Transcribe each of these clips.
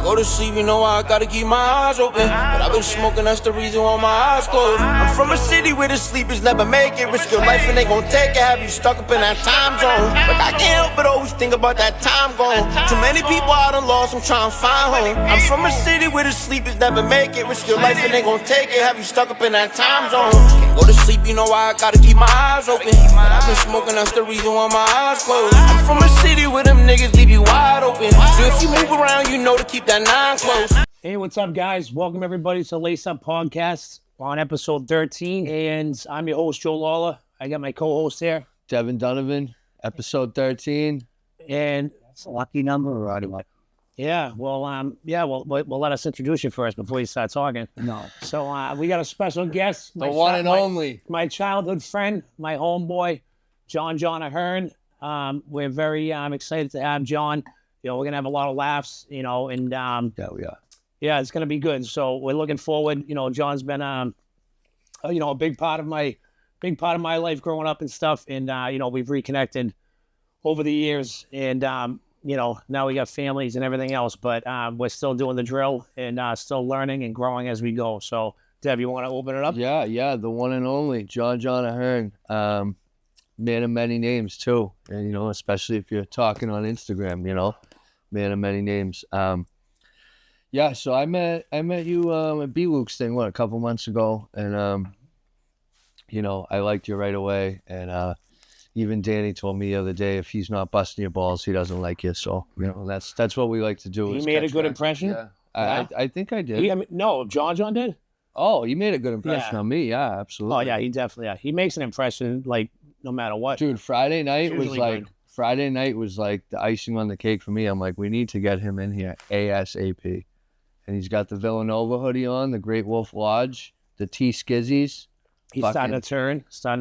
go to sleep, you know I gotta keep my eyes open. But I've been smoking, that's the reason why my eyes closed. I'm from a city where the sleepers never make it. Risk your life and they gon' take it. Have you stuck up in that time zone? Like I can't help but always think about that time gone. Too many people out and lost, I'm trying to find home. I'm from a city where the sleepers never make it. Risk your life and they gon' take it. Have you stuck up in that time zone? Can't go to sleep, you know I gotta keep my eyes open. But I've been smoking, that's the reason why my eyes closed. I'm from a city where them niggas leave you wide open. So if you move around, you know to keep that 9 close. Hey, what's up, guys? Welcome everybody to LaceUp Podcast on episode 13, and I'm your host, Joe Lawler. I got my co-host here, Devin Donovan, episode 13. and It's a lucky number, right? we'll let us introduce you first before you start talking. No. So we got a special guest, The one and only. my childhood friend, my homeboy, John John Ahern. We're very excited to have John. You know, we're gonna have a lot of laughs, and Yeah, we are. yeah, it's gonna be good. So we're looking forward. You know, John's been a big part of my life growing up and stuff, and we've reconnected over the years, and now we got families and everything else, but we're still doing the drill and still learning and growing as we go. So Dev, you want to open it up? Yeah, the one and only John John Ahern. Man of many names too, and especially if you're talking on Instagram, man of many names. So I met you at B Luke's thing a couple months ago, and I liked you right away, and even Danny told me the other day if he's not busting your balls, he doesn't like you. So that's what we like to do. He is made a catch good back. impression. Yeah, I think I did. No, John did. Oh, you made a good impression on me. Yeah, absolutely. Oh yeah, he definitely. He makes an impression like no matter what. Dude, Friday night was Usually like the icing on the cake for me. I'm like, we need to get him in here ASAP. And he's got the Villanova hoodie on, the Great Wolf Lodge, the T-Skizzies. He's starting to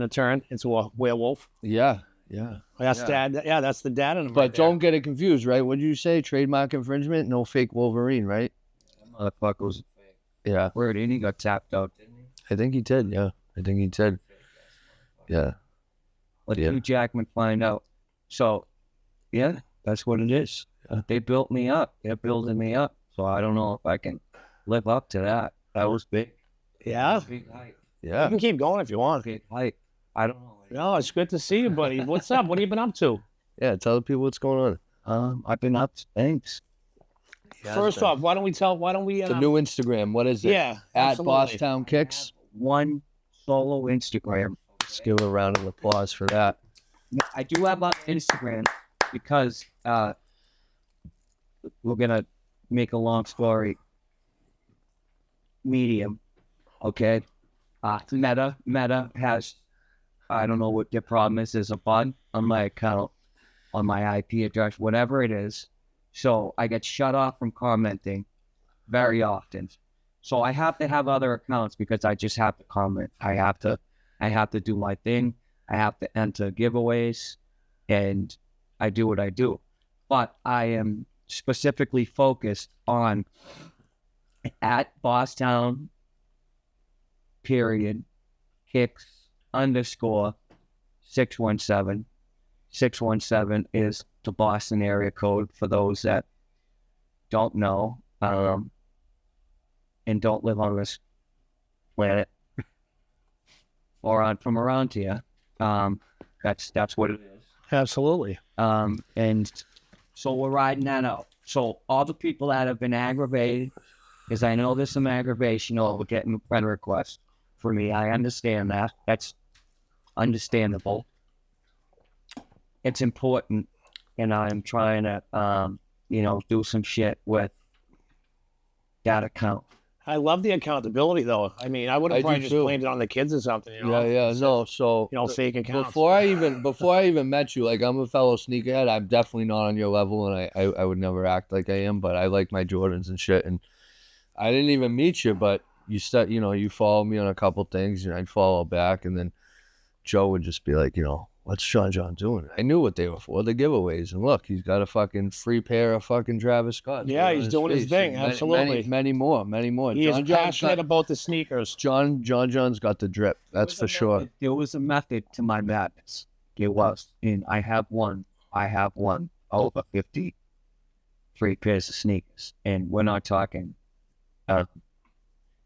turn into a werewolf. Yeah. That's dad. Yeah, that's the dad in him. But don't get it confused, right? What did you say? Trademark infringement? No fake Wolverine, right? That motherfucker was fake. Yeah. Word in, he got tapped out, didn't he? I think he did, yeah. Yeah. Let Hugh Jackman find out. So, yeah, that's what it is. They built me up. They're building me up. So I don't know if I can live up to that. That was big. Yeah. Big hype. Yeah. You can keep going if you want. Big hype. I don't know. No, it's good to see you, buddy. What's up? What have you been up to? Yeah, tell the people what's going on. I've been up. Thanks. First off, why don't we the new Instagram, what is it? Yeah, At absolutely. Bosstown Kicks. One solo Instagram. Let's give a round of applause for that. I do have on Instagram because we're gonna make a long story medium. Okay. Meta has, I don't know what their problem is. There's a bug on my account, on my IP address, whatever it is. So I get shut off from commenting very often. So I have to have other accounts because I just have to comment. I have to do my thing. I have to enter giveaways, and I do what I do. But I am specifically focused on at Bosstown period kicks _ 617. 617 is the Boston area code for those that don't know and don't live on this planet or from around here. That's what it is. Absolutely. And so we're riding that out. So all the people that have been aggravated, because I know there's some aggravation over getting a friend request for me. I understand that. That's understandable. It's important, and I'm trying to, do some shit with that account. I love the accountability, though. I mean, I would have probably just blamed it on the kids or something. Yeah. No, so fake accounts. Before I even met you, like, I'm a fellow sneakerhead. I'm definitely not on your level, and I would never act like I am. But I like my Jordans and shit. And I didn't even meet you, but you followed me on a couple things, and I'd follow back, and then Joe would just be like, what's John John doing? I knew what they were for, the giveaways. And look, he's got a fucking free pair of fucking Travis Scott. Yeah, he's doing his thing. Absolutely. Many more. He is passionate about the sneakers. John John's got the drip. That's for sure. There was a method to my madness. It was. And I have one over 50 3 pairs of sneakers, and we're not talking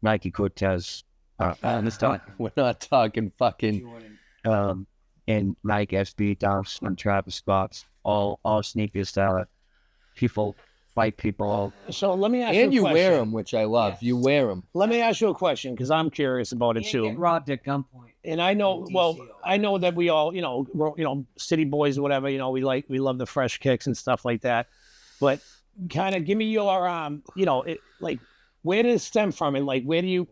Nike Cortez. Let's talk We're not talking fucking. and Nike SB Dunks and Travis Scott's, all sneakers that people fight people. So let me ask you And a you question. wear them, which I love. You wear them. Let me ask you a question because I'm curious about it Get too. robbed at gunpoint. And I know, well, I know that we all, we're, city boys or whatever, we love the fresh kicks and stuff like that. But kind of give me your, where did it stem from? And like, where do you,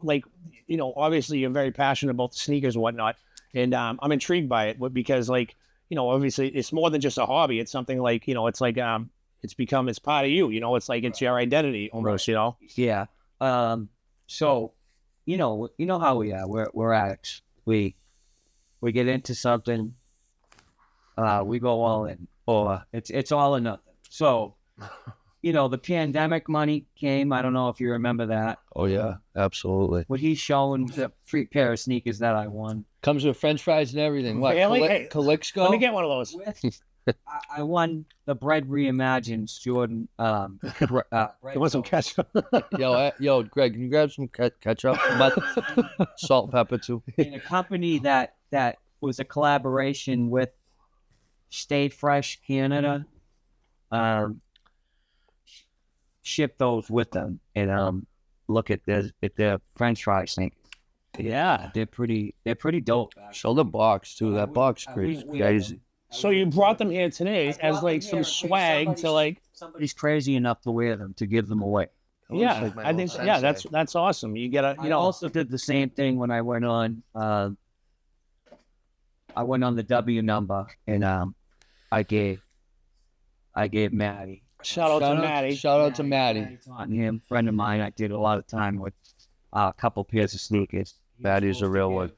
obviously you're very passionate about the sneakers and whatnot. And I'm intrigued by it because obviously it's more than just a hobby. It's something like, it's like, it's part of you, it's like, it's your identity almost, Yeah. So, you know how we are. We're addicts. We get into something, we go all in, or it's all or nothing. So, the pandemic money came. I don't know if you remember that. Oh yeah, absolutely. What he's showing, the 3 pair of sneakers that I won. Comes with French fries and everything. What? Really? Hey, Calixco? let me get one of those. I won the Bread Reimagined Jordan. You want some ketchup? Yo, Greg, can you grab some ketchup? Salt and pepper too. In a company that was a collaboration with Stay Fresh Canada, ship those with them and look at their French fries thing. Yeah. They're pretty dope. Show the box too. That box crazy. So you brought them here today as like some swag to like. Somebody's crazy enough to wear them to give them away. Yeah, like my I think little yeah, sensei. that's awesome. You get a I also did the same thing when I went on. I went on the W number and I gave Maddie. shout out to Maddie. Shout out to Maddie. Him, friend of mine. I did a lot of time with a couple pairs of sneakers. Maddie's a real one.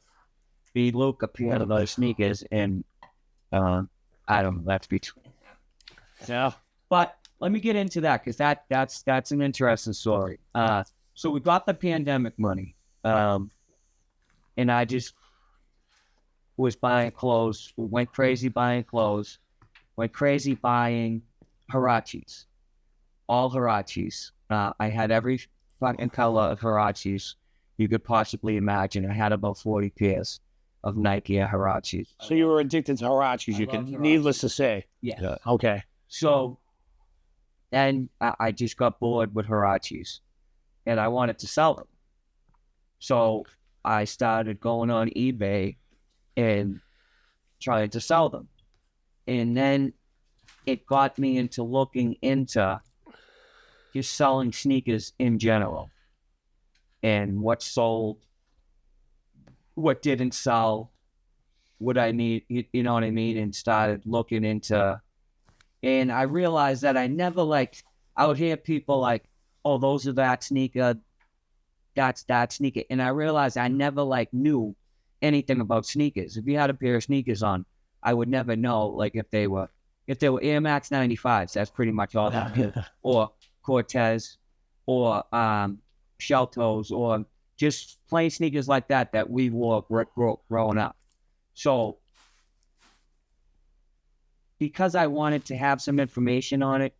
Be Luke a pair of those sneakers, and I don't know. That's between. Yeah. But let me get into that because that's an interesting story. So we got the pandemic money, and I just was buying clothes. Went crazy buying clothes. Went crazy buying Huaraches, all Huaraches. I had every fucking color of Huaraches you could possibly imagine. I had about 40 pairs of Nike Huaraches. So you were addicted to Huaraches. You can, needless to say. Yeah. Okay. So then I just got bored with Huaraches and I wanted to sell them. So I started going on eBay and trying to sell them. And then it got me into looking into just selling sneakers in general and what sold, what didn't sell, what I need, you know what I mean? And started looking into. And I realized that I never I would hear people like, oh, those are that sneaker, that's that sneaker. And I realized I never knew anything about sneakers. If you had a pair of sneakers on, I would never know if they were Air Max 95s, that's pretty much all that. Or Cortez, or Shell Toes, or just plain sneakers like that we wore growing up. So because I wanted to have some information on it,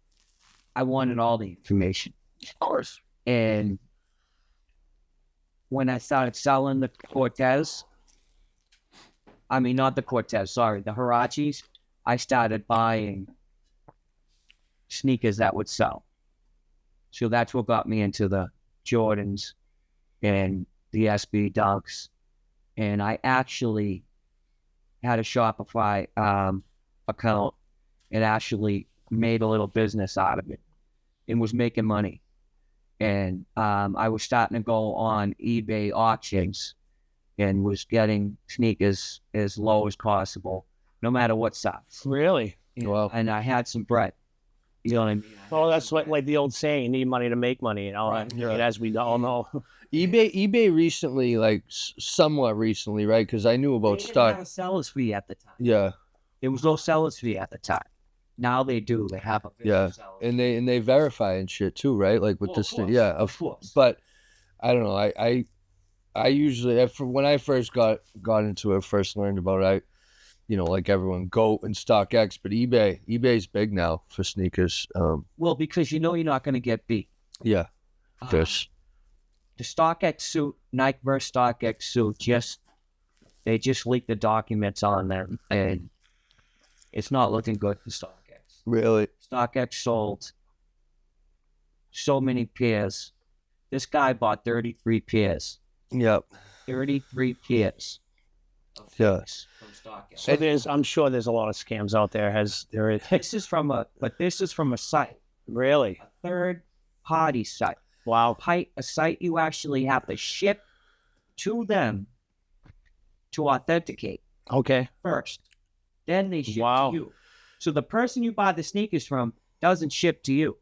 I wanted all the information. Of course. And when I started selling the Cortez, not the Cortez, sorry, the Huaraches, I started buying sneakers that would sell. So that's what got me into the Jordans and the SB Dunks. And I actually had a Shopify account and actually made a little business out of it and was making money. And I was starting to go on eBay auctions and was getting sneakers as low as possible, no matter what size. Really? Wow. And I had some bread. You know what I mean? Well, that's what the old saying: you need money to make money. Right. And as we all know. eBay recently, somewhat recently, right? Because I knew about They didn't stock. have a seller's fee at the time. Yeah, There was no seller's fee at the time. Now they do. They have a yeah, seller's and they verify and shit too, right? Like with Well, this of thing, course, yeah. of course. But I don't know. I usually when I first got into it, first learned about it, like everyone, GOAT and StockX, but eBay's big now for sneakers. Well, because you're not going to get beat. Yeah, this. The StockX suit, Nike versus StockX suit, they just leaked the documents on them, and it's not looking good for StockX. Really? StockX sold so many pairs. This guy bought 33 pairs. Yep. 33 pairs. Yeah. From StockX. So I'm sure there's a lot of scams out there. This is from a site, Really? a third-party site. Wow. A site you actually have to ship to them to authenticate Okay. first. Then they ship Wow. to you. So the person you buy the sneakers from doesn't ship to you.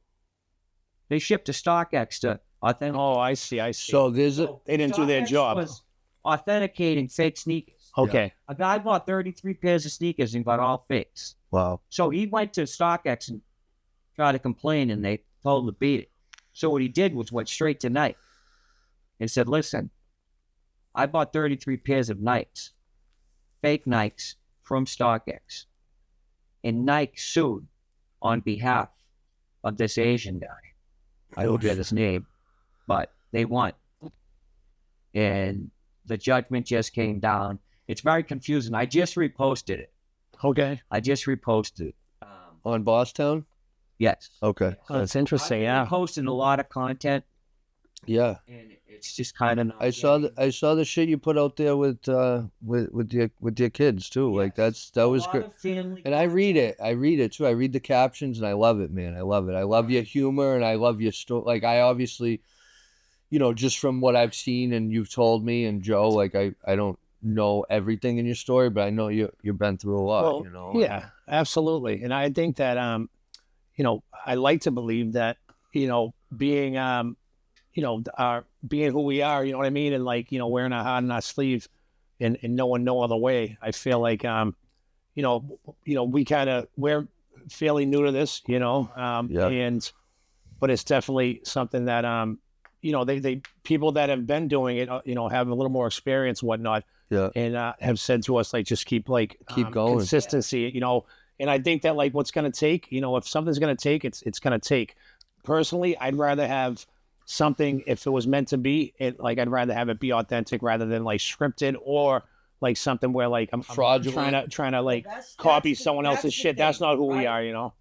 They ship to StockX to authenticate. Oh, I see. So there's a They didn't do their StockX job. was authenticating fake sneakers. Okay. A guy bought 33 pairs of sneakers and got all fakes. wow. So he went to StockX and tried to complain, and they told him to beat it. So what he did was went straight to Nike and said, listen, I bought 33 pairs of Nikes, fake Nikes from StockX. And Nike sued on behalf of this Asian guy. I don't get his name, but they won. And the judgment just came down. It's very confusing. I just reposted it. Okay. I just reposted it. On Bosstown? Yes. Okay. Oh, that's interesting. I've been Yeah. posting a lot of content, Yeah. and it's just kind of. I saw the shit you put out there with your kids too. Like that was good. And I read it too. I read the captions and I love it, man. I love it. I love your humor and I love your story. Like I obviously, just from what I've seen and you've told me and Joe, like I don't know everything in your story, but I know you've been through a lot. Yeah, absolutely. And I think that I like to believe that being being who we are, you know what I mean, and like wearing our heart on our sleeve, and knowing no other way. I feel like we're fairly new to this, and but it's definitely something that they people that have been doing it, have a little more experience, and whatnot, and have said to us like just keep going, consistency, and I think that like what's going to take, if something's going to take, it's going to take. Personally, I'd rather have something, if it was meant to be, I'd rather have it be authentic rather than like scripted or like something where like I'm fraudulent, trying to like copy someone else's shit. That's not who we are,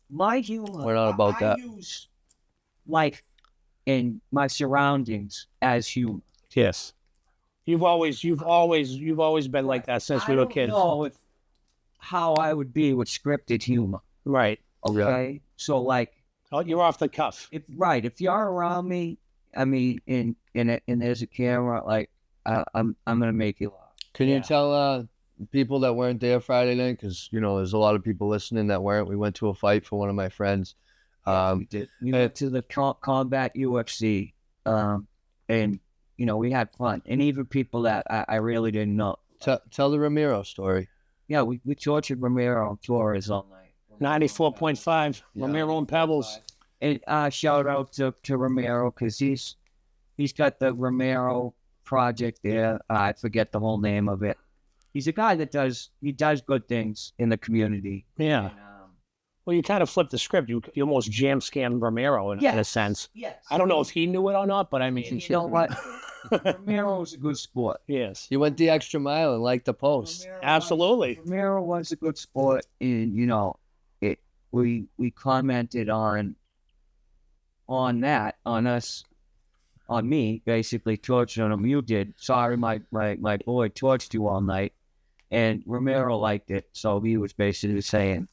My humor. We're not about that. I use life in my surroundings as humor. Yes, you've always been like that since we were kids. I don't know how I would be with scripted humor. Right. Okay. So like. Oh, you're off the cuff. If you're around me, I mean, and there's a camera, like I'm gonna make you laugh. Can you tell people that weren't there Friday night? Because there's a lot of people listening that weren't. We went to a fight for one of my friends. We did. We went to the Combat UFC, and we had fun, and even people that I really didn't know. Tell the Ramiro story. Yeah, we tortured Ramiro on Torres all night. 94.5, Ramiro and Pebbles. And shout out to Ramiro, because he's got the Ramiro project there. I forget the whole name of it. He's a guy that does good things in the community. Yeah. And, well, you kind of flipped the script. You almost jam scanned Ramiro in a sense. Yes. I don't know if he knew it or not, but I mean, You know what? Ramiro was a good sport. Yes. You went the extra mile and liked the post. Absolutely. Ramiro was a good sport, and we commented on that, on me, basically torturing him. You did. Sorry, my boy torched you all night, and Ramiro liked it, so he was basically saying,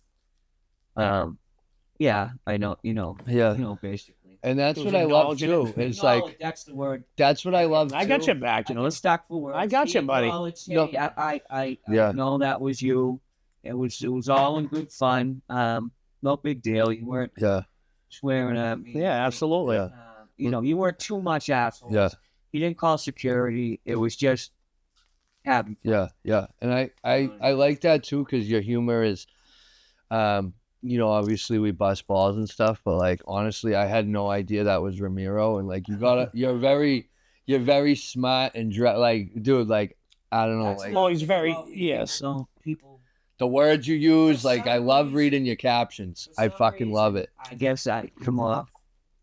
yeah, I know, basically. And that's what I love too. It's like that's the word. That's what I love. I got your back. Respectful words. I got you, buddy. I know that was you. It was all in good fun. No big deal. You weren't swearing at me. Yeah, absolutely. You weren't too much assholes. Yeah. You didn't call security. It was just having fun. Yeah. And I like that too, because your humor is, obviously we bust balls and stuff, but like honestly, I had no idea that was Ramiro, and like you're very smart and dude, like I don't know, like Well, he's very yes. So people, the words you use. Like I love reading your captions. I fucking love it. I guess I come off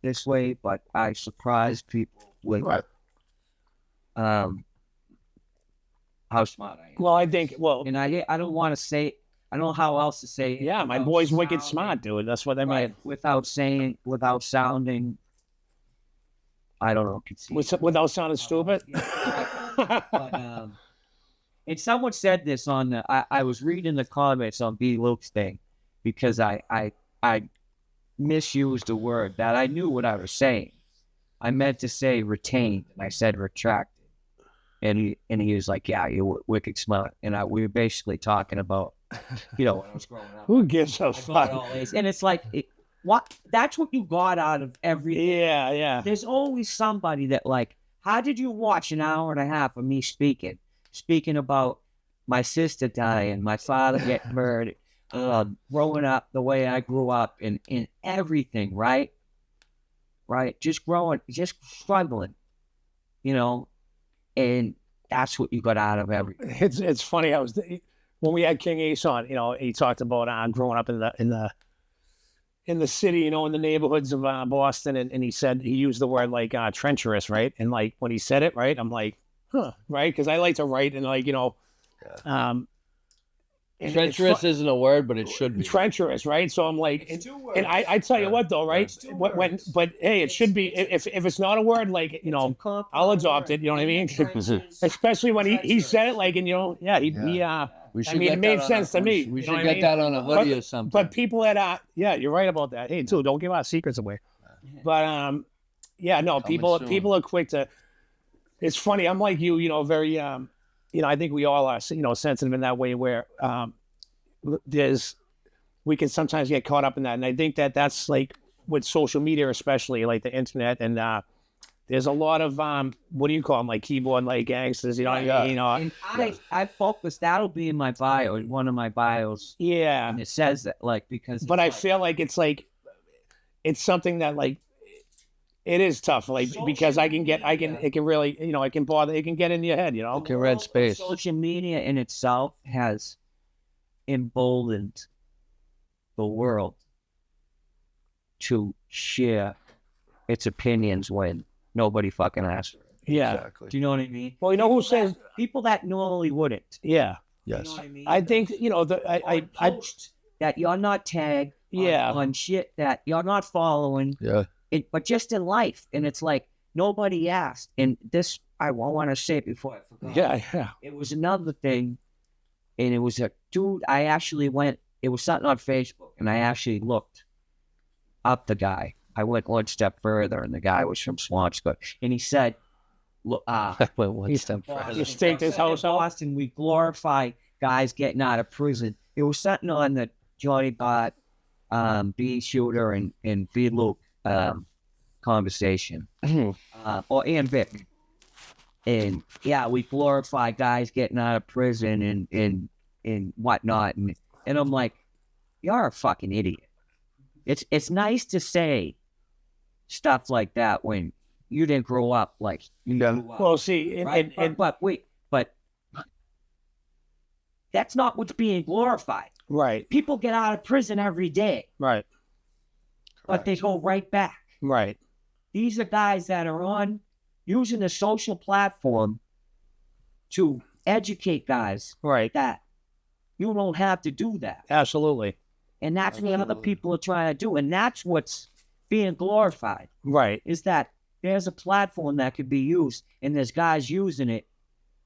this way, but I surprise people with how smart I am. Well, I think And I don't want to say, I don't know how else to say it. yeah, my without boy's wicked sounding- smart, dude. That's what I mean. Right, without sounding, I don't know. Without sounding stupid. But, and someone said this on the, I was reading the comments on B. Luke's thing because I misused a word that I knew what I was saying. I meant to say retained, and I said retracted. And he was like, "Yeah, you're wicked smart." And we were basically talking about, when I was growing up. Who gives a I got fuck? all A's. And it's like, what? That's what you got out of everything. Yeah, yeah. There's always somebody that like, how did you watch an hour and a half of me speaking about my sister dying, my father getting murdered, growing up the way I grew up, in everything, right? Just struggling, and that's what you got out of everything. It's funny. When we had King Ace on, he talked about growing up in the city, in the neighborhoods of Boston, and he said he used the word like treacherous, right? And like when he said it, right, I'm like, huh, right? Because I like to write and like and Treacherous isn't a word, but it should be. treacherous, right? So I'm like, and I tell you what though, right? But hey, it should be if it's not a word, like I'll adopt it. You know what I mean? Especially when he said it, like, and We should I mean, get it made that on sense a- to me. We you should know what get I mean? that on a hoodie or something. But people that yeah, you're right about that. Hey, too, don't give our secrets away. But yeah, no, people soon. are quick to. It's funny. I'm like you, very I think we all are, sensitive in that way where we can sometimes get caught up in that, and I think that's like with social media, especially like the internet, and there's a lot of what do you call them, like keyboard like gangsters, And I focus. That'll be in my bio, in one of my bios. yeah. And it says that, like, because. But I feel like it's something that like it is tough, like because it can really, it can bother, it can get in your head, Okay, red space. Social media in itself has emboldened the world to share its opinions when nobody fucking asks for it. Yeah. Exactly. Do you know what I mean? Well, who says People that normally wouldn't. yeah. Yes. You know what I mean? I think I post that you're not tagged Yeah. on shit that you're not following, Yeah. but just in life. And it's like nobody asked. And this, I want to say it before I forget. yeah. It was another thing, and it was a dude. I actually went. It was something on Facebook, and I actually looked up the guy. I went one step further, and the guy was from Swampscott, and he said, "Look, Went one step You further. staked his house in out. Boston, we glorify guys getting out of prison." It was something on the Johnny Bot, B Shooter, and B Luke conversation, or Ian Vick. And yeah, we glorify guys getting out of prison and whatnot, and I'm like, you're a fucking idiot. It's nice to say stuff like that when you didn't grow up like you grew up. Well, see, Right? But that's not what's being glorified. right, People get out of prison every day, right, but they go right back. right. These are guys that are using a social platform to educate guys Right. that you don't have to do that. Absolutely. And that's what other people are trying to do. And that's what's being glorified, Right. is that there's a platform that could be used, and there's guys using it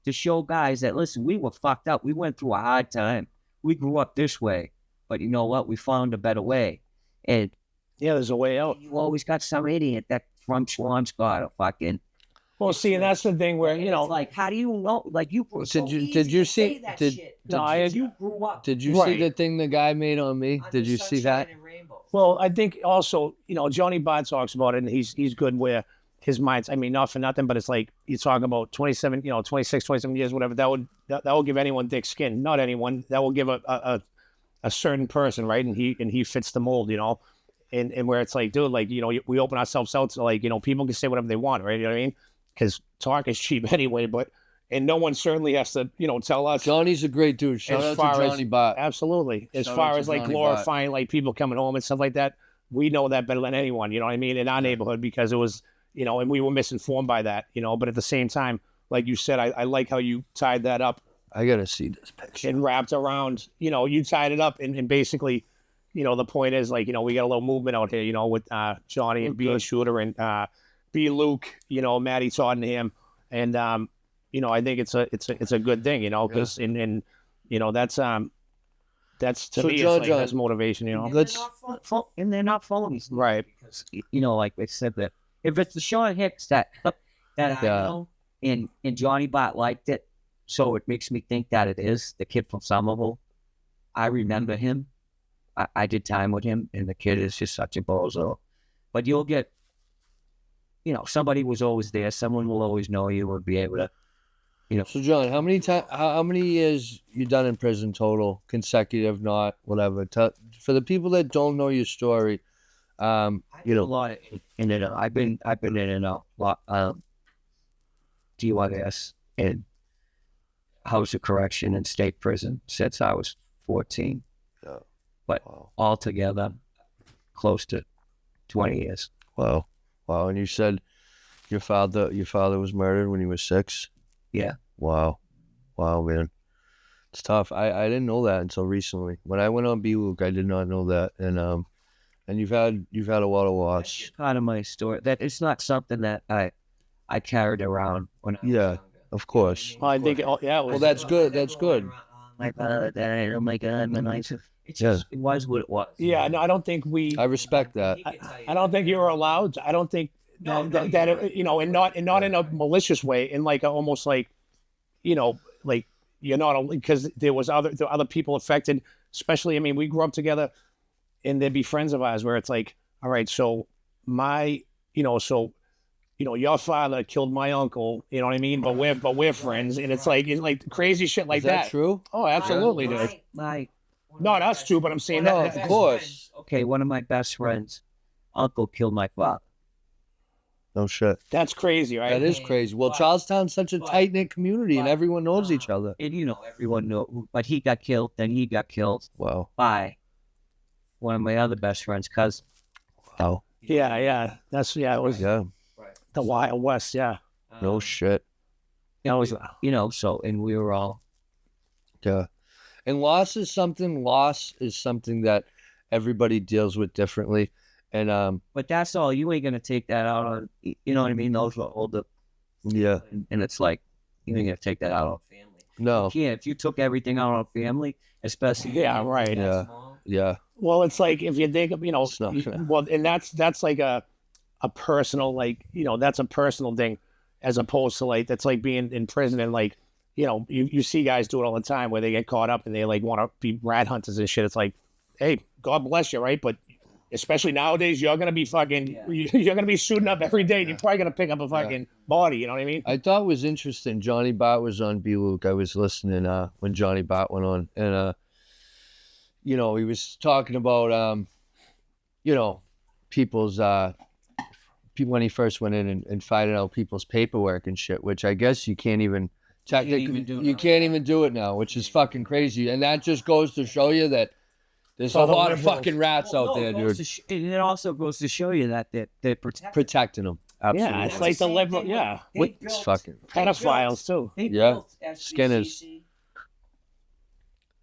to show guys that, listen, we were fucked up. We went through a hard time. We grew up this way. But you know what? We found a better way. And Yeah, there's a way out. you always got some idiot that from Swampscott or fucking. Well, see, and that's the thing where, It's like, how do you know? Like, you. Did you see? You grew up. Did you see Right. the thing the guy made on me? Did you see that? well, I think also, Johnny Bott talks about it, and he's good where his mind's, I mean, not for nothing, but it's like you're talking about 27, 26, 27 years, whatever, that will give anyone thick skin. Not anyone. That will give a certain person, right? And he fits the mold, and where it's like, dude, like, we open ourselves out to, like, people can say whatever they want, right? You know what I mean? Because talk is cheap anyway, but and no one certainly has to, tell us. Johnny's a great dude. Shout As out far to as- Johnny Bot. Absolutely. As Shout far out to as like Johnny glorifying like people coming home and stuff like that, we know that better than anyone, you know what I mean, in our neighborhood, because it was, and we were misinformed by that, but at the same time, like you said, I like how you tied that up I gotta see this picture. and wrapped around, you tied it up and basically, the point is like, we got a little movement out here, with Johnny and B Shooter and B Luke, Matty Todd and him. And, I think it's a good thing, because and that's to So, me, John, it's like, that's motivation, Let's. And they're not following me. Right. Because, like they said, that if it's the Sean Hicks that I know, and Johnny Bot liked it, so it makes me think that it is the kid from Somerville. I remember him. I did time with him, and the kid is just such a bozo. But you'll get, somebody was always there. Someone will always know you or be able to, So, John, how many years you done in prison total, consecutive, not whatever? For the people that don't know your story, a lot in it. I've been in a lot DYS and House of Correction and state prison since I was 14. Yeah. But Wow. altogether, close to 20 years. Wow. And you said your father was murdered when he was 6? Yeah. Wow, man. It's tough. I didn't know that until recently. When I went on B Luke, I did not know that. And you've had a lot of loss. That's part of my story. That it's not something that I carried around when I was Yeah, younger. of course. Well, I think, Well, that's good. That's good. My father died. Oh my God, my life. It was what it was. yeah, no, I don't think I respect that. I don't think you were allowed. I don't think that and not in a malicious way, in like almost like, like you're not only because there were other people affected. Especially, I mean, we grew up together, and there'd be friends of ours where it's like, all right, so your father killed my uncle, you know what I mean? But we're friends, and it's like crazy shit like Is that true? Oh, absolutely, dude. Not us two, but I'm saying No, that. of course. Okay, one of my best friends' uncle killed my father. No shit. That's crazy, right? That is crazy. Well, Charlestown's such a tight knit community, and everyone knows each other. And everyone knew. But he got killed. Then he got killed Wow. by one of my other best friends' cousin. Wow. Yeah. It was Yeah. the Wild West. Yeah. No shit. So and we were all. Yeah. And loss is something that everybody deals with differently. And But that's all. You ain't gonna take that out on. You know what I mean? Those were older. yeah. And it's like you ain't gonna take that out on family. No. Yeah, if you took everything out on family, especially Yeah, right. Yeah. Yeah. Well, it's like if you think of, It's not gonna- well, and that's like a personal, like, that's a personal thing, as opposed to like, that's like being in prison and like, you see guys do it all the time where they get caught up and they like want to be rat hunters and shit. It's like, hey, God bless you, right? But especially nowadays, you're gonna be fucking, you're gonna be shooting up every day. And you're probably gonna pick up a fucking body. You know what I mean? I thought it was interesting. Johnny Bot was on B Luke. I was listening when Johnny Bot went on, and he was talking about people's people when he first went in and finding out people's paperwork and shit, which I guess you can't even technically you can't even do it now, which is fucking crazy. And that just goes to show you that there's a lot of fucking rats out there, dude. And it also goes to show you that they're Protecting them. Absolutely. Yeah, it's like the liberal. Yeah, It's fucking pedophiles too. Yeah. Skinners.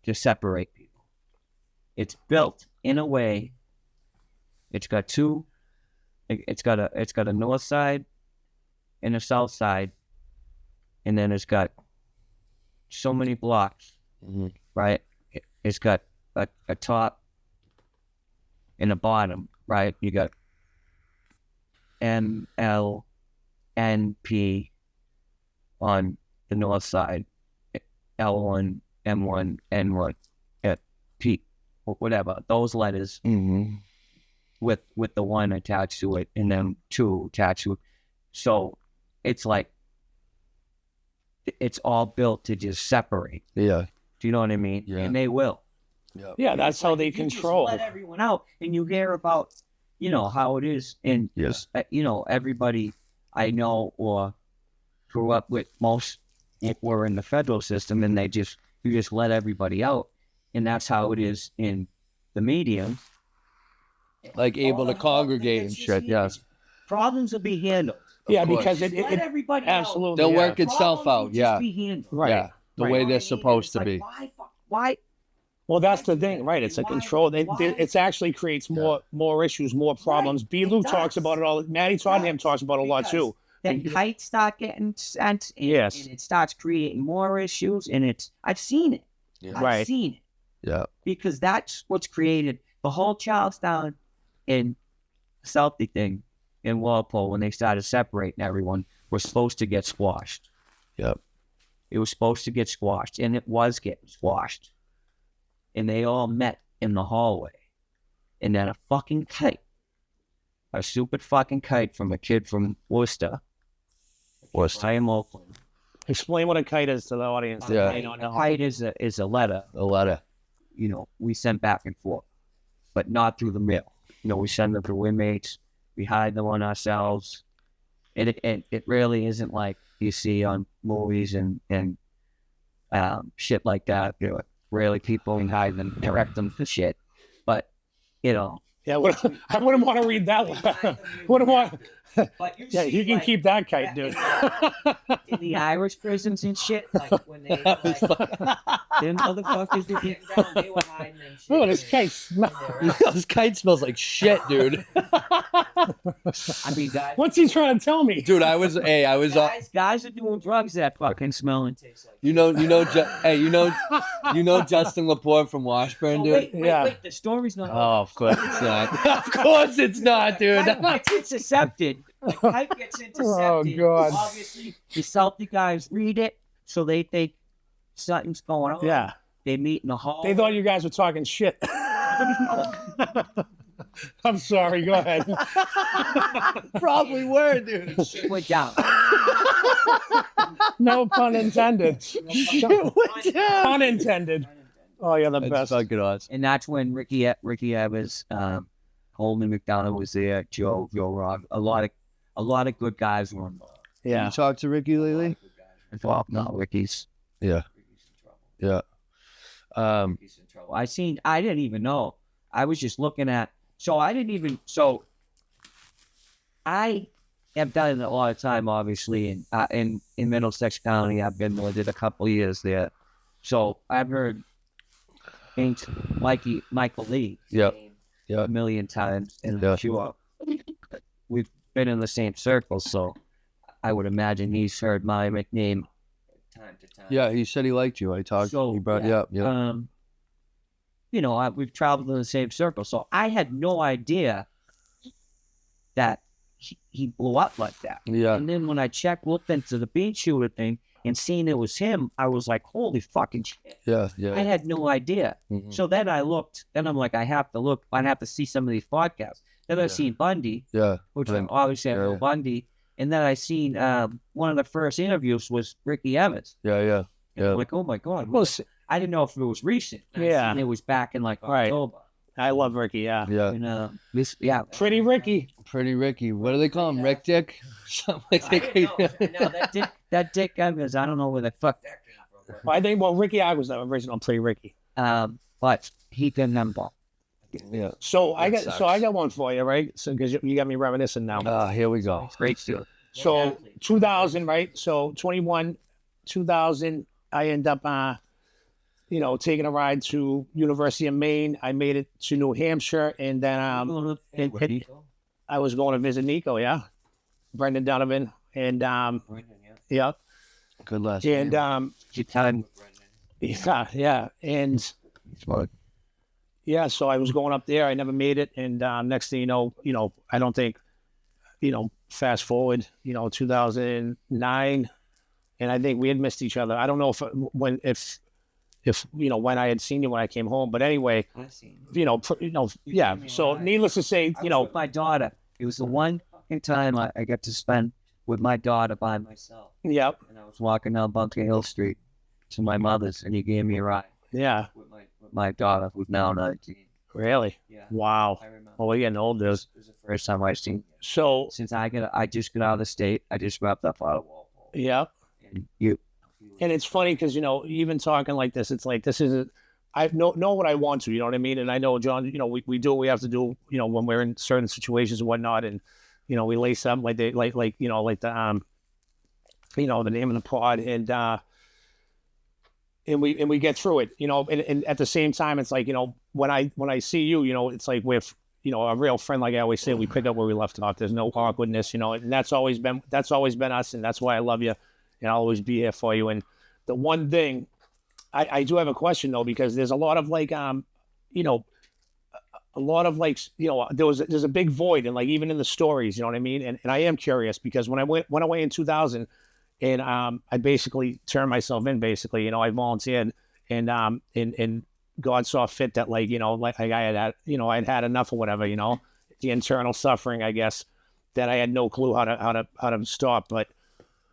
To separate people. It's built in a way. It's got two. It's got a north side and a south side, and then it's got so many blocks, right? It's got a top and a bottom, right? You got M, L, N, P on the north side, L1, M1, N1, P, whatever, those letters with the one attached to it and then two attached to it. So it's like, it's all built to just separate. Yeah. Do you know what I mean? Yeah. And they will. Yeah, that's how they You just control. let everyone out, and you hear about, how it is, and everybody I know or grew up with, most we're in the federal system, and you just let everybody out, and that's how it is in the medium. Like able to congregate and shit. Yeah. Problems will be handled. Yeah, course. because Let everybody absolutely They'll yeah. work itself Problems will out. Yeah. just be handled. Right. Yeah. The Right. way You know they're what I mean? supposed It's to like, be. Why? Well, that's the thing, right? It's a control. It's actually creates more issues, more problems. Right, B. Lou it talks does. about it all. Maddie Tottenham talks about it a lot Because too. Then kites start getting sent, Yes. and it starts creating more issues, and I've seen it. Yeah. I've Right. seen it. Yeah. Because that's what's created the whole Charlestown and Celtic thing in Walpole when they started separating everyone was supposed to get squashed. Yep. It was supposed to get squashed, and it was getting squashed. And they all met in the hallway. And then a stupid fucking kite from a kid from Worcester. Brian Oakland. Explain what a kite is to the audience. Yeah. They don't know. A kite is a letter, A letter. we send back and forth, but not through the mail. We send them through inmates. We hide them on ourselves. And it really isn't like you see on movies and shit like that. Really people can hide them, direct them to shit. But, Yeah, I wouldn't want to read that one. Wouldn't want. but Yeah, you can keep that kite, dude. in the Irish prisons and shit, like when they them motherfuckers were getting down, they were hiding and shit. Oh, this kite smells. This kite smells like shit, dude. I mean, guys, What's he trying to tell me? Dude, I was guys are doing drugs that fucking smell and taste like. you know Justin Laporte from Washburn, dude? Wait, the story's not. Oh, of course it's not. Of course it's not, dude. It's intercepted. The kite gets intercepted. Oh, God. Obviously, the Celtic guys read it, so they think something's going on. Yeah, They meet in the hall. they thought you guys were talking shit. I'm sorry. Go ahead. Probably were, dude. Shit went down. No pun intended. Pun intended. Oh, you're the That's best. fucking awesome. And that's when Ricky Evans, Holman McDonough was there, Joe Rock. A lot of good guys were involved. Yeah. You talked to Ricky lately? Involved. No, Ricky's. Yeah. Yeah. Ricky's in trouble. I didn't even know. I was just looking at. I have done it a lot of time, obviously, in Middlesex County. I've been there, did a couple of years there. So I've heard Michael Lee Yep. name Yep. a million times, and Yeah. I'm sure we've been in the same circle, so I would imagine he's heard my nickname time to time. Yeah, he said he liked you. He brought you up. Yeah. We've traveled in the same circle, so I had no idea that he blew up like that. Yeah. And then when I looked into the bean shooter thing and seen it was him, I was like, holy fucking shit. Yeah. I Yeah. had no idea. Mhm. So then I looked, then I'm like, I have to look, I have to see some of these podcasts. Then I seen Bundy, Yeah. which Right. obviously I know Yeah. Bundy. And then I seen one of the first interviews was Ricky Evans. Yeah. Yeah. And Yeah. I'm like, oh my God. Well, I didn't know if it was recent. Yeah. And it was back in like Right. October. I love Ricky. Yeah. Yeah. And Pretty Ricky. Pretty Ricky. What do they call him? Rick Dick? Something like I didn't know. No, that Dick Evans, I don't know where the fuck that came from. I think Ricky I was the original Pretty Ricky. But he didn't have ball. Yeah. So I That got one for you, right? So because you got me reminiscing now. Here we go. Great stuff. So 2000, right? So 21, 2000, I end up, taking a ride to University of Maine. I made it to New Hampshire, and then I was going to visit Nico, yeah, Brendan Donovan, and yeah, Good last and name. yeah, and yeah. So I was going up there. I never made it, and next thing you know, I don't think, fast forward, 2009, and I think we had missed each other. I don't know when I had seen you when I came home, but anyway, yeah. So needless to say, with my daughter. It was the one fucking time I got to spend with my daughter by myself. Yep, And I was walking down Bunker Hill Street to my mother's, and he gave me a ride yeah, with my daughter, who's now 19. really, Yeah. Wow. I remember. Well, we're getting old, dude. It was the first time I've seen. So Since I just got out of the state, I just wrapped up out of Walpole. yeah, And a few And it's funny because, you know, even talking like this, it's like, this isn't, I know what I want to, you know what I mean? And I know, John, you know, we do what we have to do, you know, when we're in certain situations and whatnot. And, you know, we lace up like you know, like the, you know, the name of the pod, and we get through it, you know, and at the same time, it's like, you know, when I see you, you know, it's like with, you know, a real friend, like I always say, we pick up where we left off. There's no awkwardness, you know, and that's always been us. And that's why I love you, and I'll always be here for you. And the one thing I do have a question though, because there's a lot of like, you know, a lot of like, you know, there's a big void, and like even in the stories, you know what I mean? And I am curious because when I went away in 2000, and I basically turned myself in, basically, you know, I volunteered, and God saw fit that, like, you know, like I had, you know, I'd had enough or whatever, you know, the internal suffering, I guess, that I had no clue how to stop. But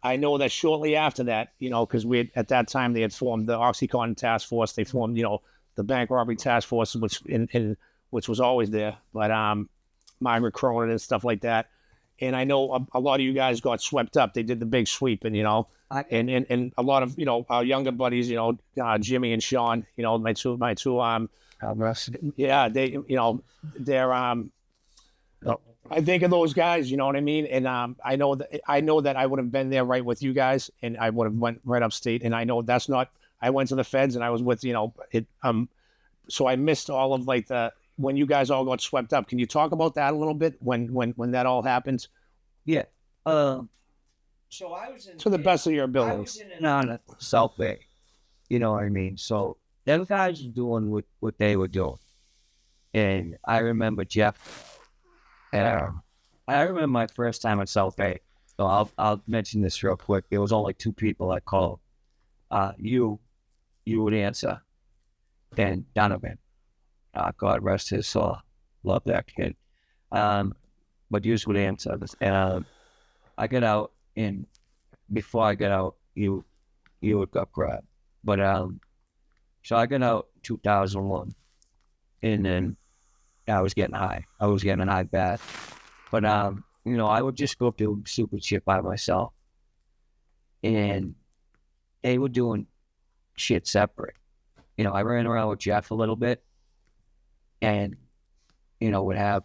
I know that shortly after that, you know, because at that time they had formed the OxyContin Task Force. They formed, you know, the Bank Robbery Task Force, which was always there, but Margaret Cronin and stuff like that. And I know a lot of you guys got swept up. They did the big sweep, and, you know, and a lot of, you know, our younger buddies, you know, Jimmy and Sean, you know, my two yeah, they, you know, they're I think of those guys, you know what I mean? And I know that I would have been there right with you guys, and I would have went right upstate. And I know that's not, I went to the feds, and I was with, you know, so I missed all of like when you guys all got swept up. Can you talk about that a little bit when that all happened? Yeah. So I was to the best of your I was abilities. in and out of South Bay. You know what I mean? So them guys were doing what they were doing. And I remember Jeff. I remember my first time at South Bay. So I'll mention this real quick. There was only two people I called. You would answer. Then Donovan. God rest his soul. Love that kid. But you would answer this. And I get out, and before I get out, you would got grabbed. But so I got out 2001, and then I was getting high. I was getting high bad. But you know, I would just go do stupid shit by myself, and they were doing shit separate. You know, I ran around with Jeff a little bit, and, you know, would have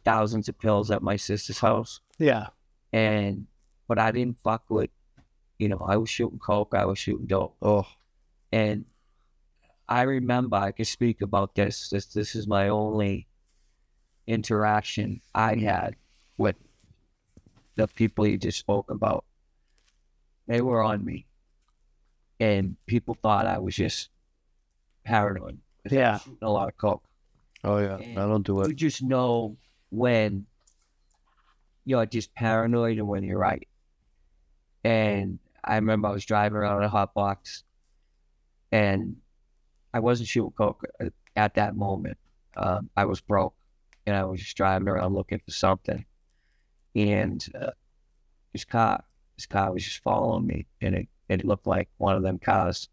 thousands of pills at my sister's house. Yeah. But I didn't fuck with, you know, I was shooting coke, I was shooting dope. Oh, And I remember, I can speak about this. This is my only interaction I had with the people you just spoke about. They were on me, and people thought I was just paranoid. Yeah. Shooting a lot of coke. oh yeah, And I don't do You it. just know when you're just paranoid and when you're right. And I remember I was driving around in a hot box, and I wasn't shooting coke at that moment. I was broke, and I was just driving around looking for something. And this car was just following me, and it looked like one of them cars.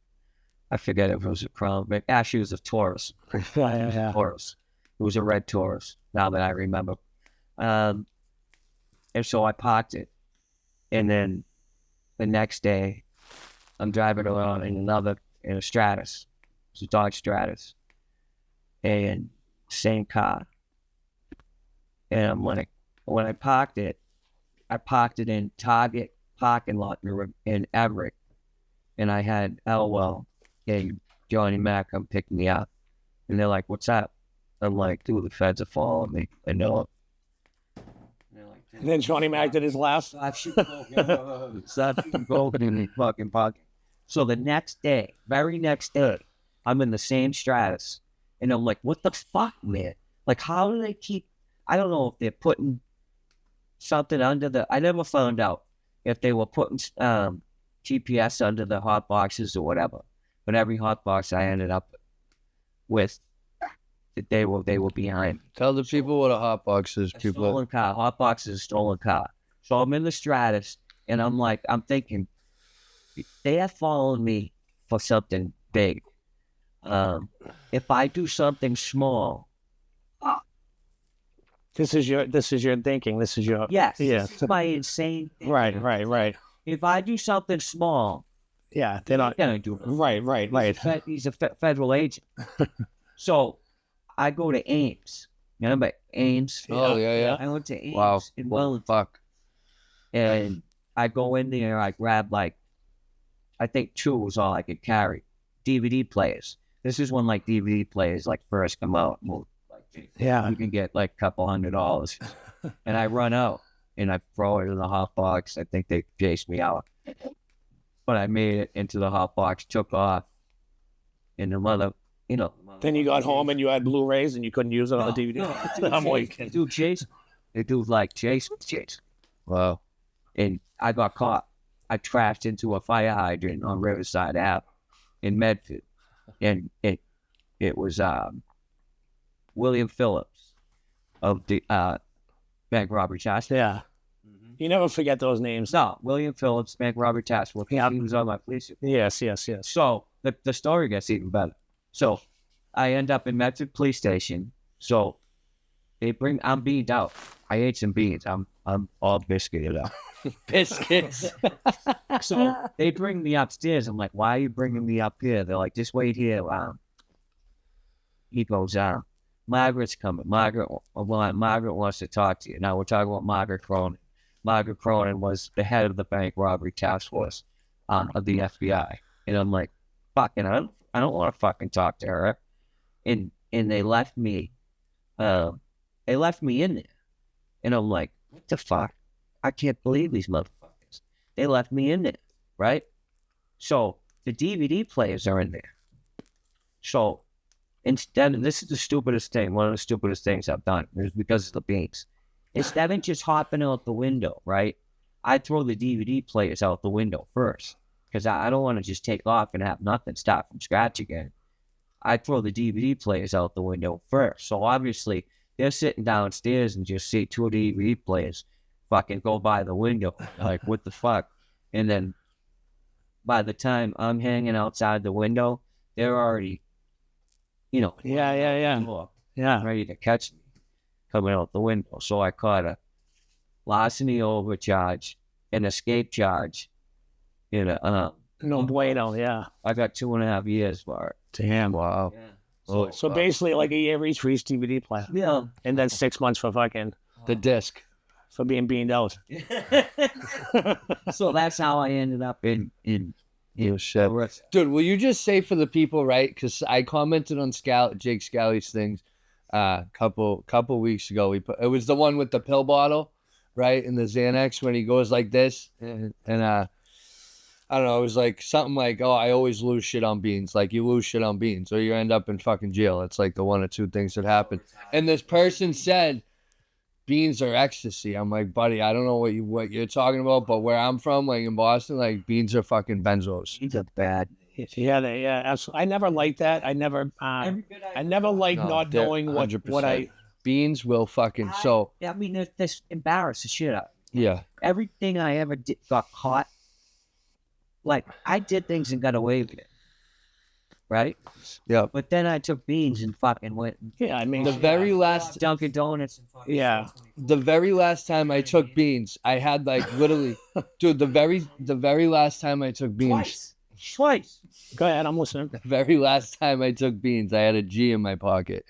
I forget if it was a Crown, but actually it was a Taurus. Yeah. Taurus. It was a red Taurus, now that I remember. And so I parked it. And then the next day, I'm driving around in a Stratus. It's a Dodge Stratus. And same car. And I'm like, when I parked it in Target parking lot in Everett. And I had Elwell and Johnny Mac come pick me up. And they're like, what's up? I'm like, dude, the feds are following me. I know it. And then Johnny Mac did his last. Stop shooting coke in the fucking pocket. So the next day, very next day, I'm in the same Stratus. And I'm like, what the fuck, man? Like, how do they keep, I don't know if they're putting something under I never found out if they were putting GPS under the hot boxes or whatever. But every hot box I ended up with, they were behind. Tell the people what a hot box is. A People. stolen car. Hot box is a stolen car. So I'm in the Stratus, and I'm thinking, they are following me for something big. If I do something small, This is your thinking. This is your yes, Yeah. this is my insane thing. Right. If I do something small, Yeah, they're not. Gonna do it. Right. He's a federal agent. So I go to Ames. Remember Ames? Oh, yeah. I went to Ames Wow. in Well, Wellington. fuck. And I go in there, I grab like, I think 2 was all I could carry. DVD players. This is when like DVD players like first come out. Well, like, Yeah. you can get like a couple $100. And I run out and I throw it in the hot box. I think they chased me out. But I made it into the hot box, took off, and the mother, Then you got home and you had Blu-rays and you couldn't use it on the DVD. I'm like, they do chase. They do like chase. Wow. And I got caught. I trashed into a fire hydrant on Riverside Ave in Medford. And it was William Phillips of the bank robbery task. yeah. You never forget those names. No, William Phillips, bank robbery task force. He was on my police report. Yes. So the story gets even better. So I end up in Medford police station. So I'm beaned out. I ate some beans. I'm all biscuited up. Biscuits. So they bring me upstairs. I'm like, why are you bringing me up here? They're like, just wait here. He goes, Margaret's coming. Margaret wants to talk to you. Now we're talking about Margaret Cronin. Margaret Cronin was the head of the bank robbery task force of the FBI. And I'm like, fucking, I don't want to fucking talk to her. And they left me in there. And I'm like, what the fuck? I can't believe these motherfuckers. They left me in there, right? So the DVD players are in there. So instead, and this is the stupidest thing, one of the stupidest things I've done, is because of the beans. Instead of just hopping out the window, right? I throw the DVD players out the window first, because I don't want to just take off and have nothing, start from scratch again. I throw the DVD players out the window first. So obviously, they're sitting downstairs and just see 2 DVD players fucking go by the window. Like, what the fuck? And then by the time I'm hanging outside the window, they're already, Yeah. ready to catch me coming out the window. So I caught a larceny overcharge, an escape charge, and No bueno. Yeah. I got 2.5 years for it. Damn. Wow. Yeah. So basically, like a year each for each DVD player, Yeah. and then 6 months for The disc. for being beaned out. So that's how I ended up in Oh, shit. Dude, will you just say for the people, right? Because I commented on Jake Scally's things couple weeks ago. It was the one with the pill bottle, right? And the Xanax when he goes like this. And I don't know, it was like something like, oh, I always lose shit on beans. Like, you lose shit on beans or you end up in fucking jail. It's like the 1 or 2 things that happen. And this person said, beans are ecstasy. I'm like, buddy, I don't know what you're talking about, but where I'm from, like in Boston, like beans are fucking benzos. He's a bad. Yeah, absolutely. I never liked that. I never liked No, not they're knowing what 100%. Beans will fucking I mean, this embarrassed the shit out. yeah. Everything I ever did got caught. Like, I did things and got away with it. Right? Yeah. But then I took beans and fucking went Yeah, I mean, The very last Dunkin' Donuts and fucking Yeah. the very last time I took beans, I had like literally dude, the very last time I took beans. Twice. Go ahead, I'm listening. The very last time I took beans, I had a G in my pocket.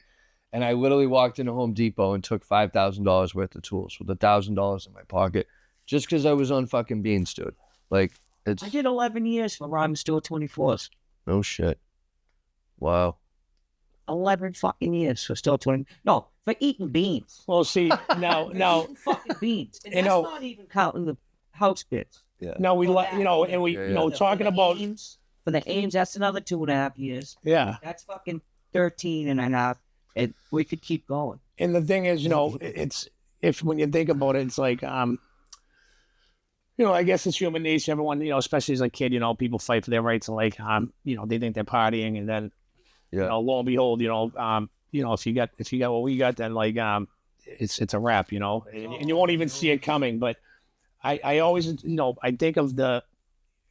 And I literally walked into Home Depot and took $5,000 worth of tools with $1,000 in my pocket just because I was on fucking beans, dude. Like, it's I did 11 years for robbing store 24s. no shit. Wow. 11 fucking years for store 20. No, for eating beans. Well, see, now, Eating fucking beans. And You that's know- not even counting the house bits. now we like, and we, Yeah. talking about, For the Ames, that's another 2.5 years. yeah. That's fucking 13 and a half. And we could keep going. And the thing is, it's when you think about it, it's like, I guess it's human nature. Everyone, especially as a kid, people fight for their rights, and like, they think they're partying, and then, Yeah. lo and behold, if you got what we got, then like, it's a wrap, and you won't even see it coming. But I always, I think of the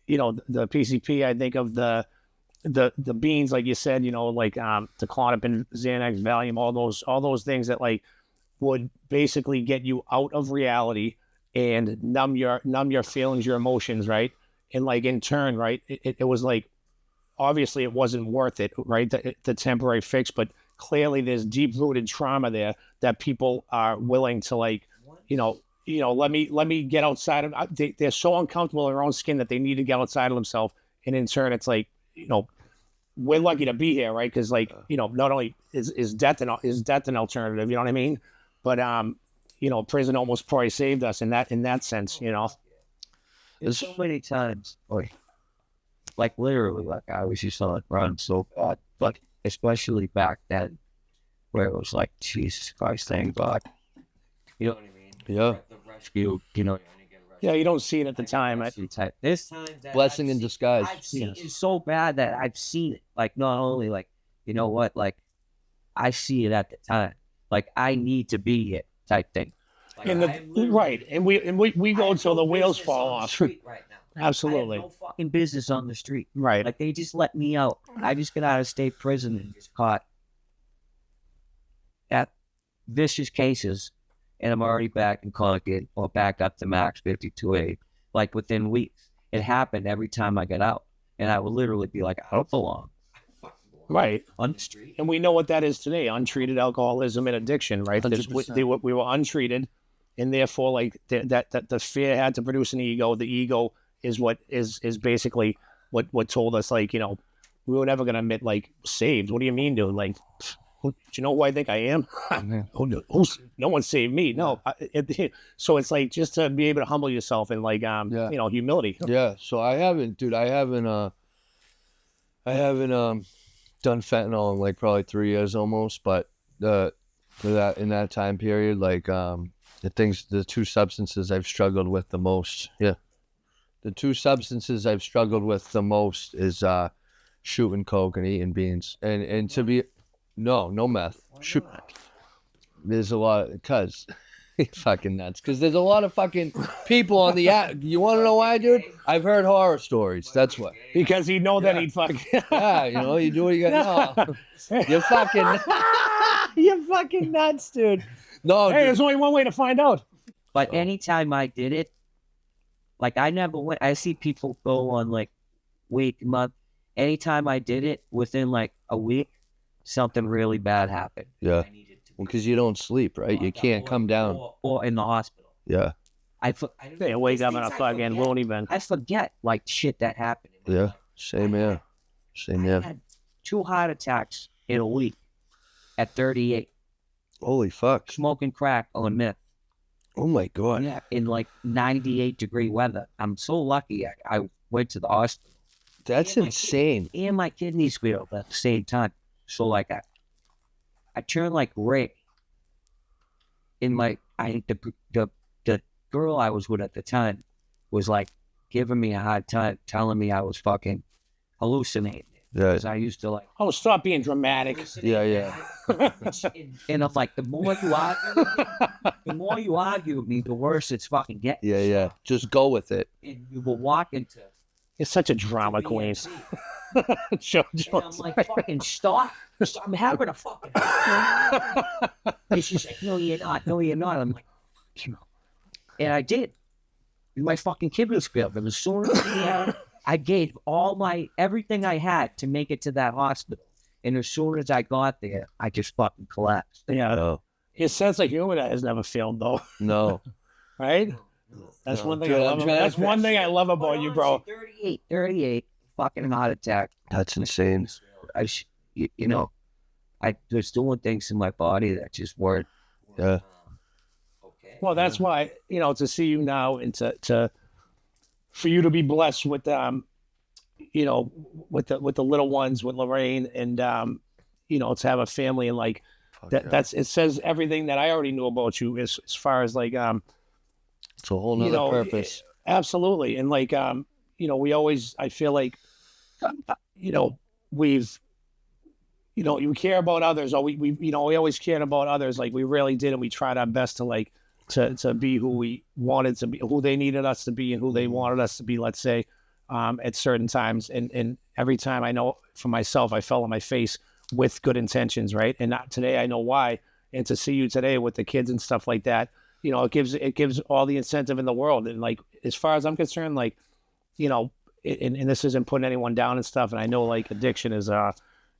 PCP, I think of the beans, like you said, like the Klonopin, Xanax, Valium, all those things that like would basically get you out of reality and numb your feelings, your emotions, right? And like in turn, right, it was like, obviously it wasn't worth it, right? The temporary fix, but clearly there's deep rooted trauma there that people are willing to like, let me get outside of, they're so uncomfortable in their own skin that they need to get outside of themselves. And in turn, it's like, we're lucky to be here, right? Because like, not only is death an alternative, you know what I mean? But prison almost probably saved us in that sense, There's so many times, like literally, like I was just on run so bad, but especially back then, where it was like, Jesus Christ, thank God. You know what I mean? Yeah. The rescue, I didn't get arrested. Yeah, you don't see it at the time. This time, Blessing in disguise. I've seen it so bad that I've seen it. Like, not only like, you know what, like, I see it at the time. Like, I need to be here type thing. Like, right, and we go until the wheels fall off. Right now. Absolutely. I have no fucking business on the street. Right. Like, they just let me out. I just got out of state prison and just caught at vicious cases, and I'm already back in Concord or back up to max 52A, like within weeks. It happened every time I got out, and I would literally be like, I don't belong. Right. On the street. And we know what that is today, untreated alcoholism and addiction, right? We were untreated, and therefore, like, that the fear had to produce an ego. The ego is what is basically what told us, like, we were never going to admit, like, saved. What do you mean, dude? Like, do you know who I think I am? No one saved me. No. So it's like, just to be able to humble yourself and like, humility. Yeah. So I haven't done fentanyl in like probably 3 years almost, but in that time period, like the two substances I've struggled with the most. Yeah. The two substances I've struggled with the most is shooting coke and eating beans. And to be no meth. Shoot. There's a lot cuz fucking nuts. Because there's a lot of fucking people on the app. You want to know why, dude? I've heard horror stories. That's what. Because he'd know that he'd fucking. Yeah, you do what you got. No. You're fucking. You're fucking nuts, dude. No. Hey, there's only one way to find out. But anytime I did it, like, I never went. I see people go on like week, month. Anytime I did it, within like a week, something really bad happened. Yeah. Well, because you don't sleep, right? You can't come down. Or in the hospital. Yeah. They wake up in a fucking loony bin. I forget, like, shit that happened. Yeah. Same here. Same I here. had 2 heart attacks in a week at 38. Holy fuck. Smoking crack on meth. Oh my God. Yeah, in like 98-degree weather. I'm so lucky I went to the hospital. That's insane. And my kidneys failed at the same time. So like I turned like Rick in my the girl I was with at the time was like giving me a hard time, telling me I was fucking hallucinating. Yeah. Because I used to like, Oh, stop being dramatic. Yeah. and I'm like, the more you argue with me, the worse it's fucking getting. Yeah. Just go with it. And you will walk into You're such a drama queen. and I'm like, fucking stop. I'm having a fucking and she's like, no, you're not. I'm like, and I did. And my fucking kidneys failed. And as soon as I gave everything I had to make it to that hospital. And as soon as I got there, I just fucking collapsed. Yeah. No. His sense of humor has never failed, though. No. Right? That's one thing Dude, I love. That's one thing I love about you, bro. 38, fucking heart attack. That's insane. I was doing things in my body that just weren't. Yeah. Okay. Well, that's why, to see you now and for you to be blessed with, with the little ones, with Lorraine, and, to have a family and like that. It says everything that I already knew about you as far as like, It's a whole nother purpose. Absolutely. And like, we always, I feel like, we've, you care about others, or we always cared about others. Like we really did. And we tried our best to like, to be who we wanted to be, who they needed us to be and who they wanted us to be, let's say, at certain times. And every time, I know for myself, I fell on my face with good intentions. Right. And not today, I know why. And to see you today with the kids and stuff like that, it gives all the incentive in the world. And like, as far as I'm concerned, like, and this isn't putting anyone down and stuff. And I know like addiction is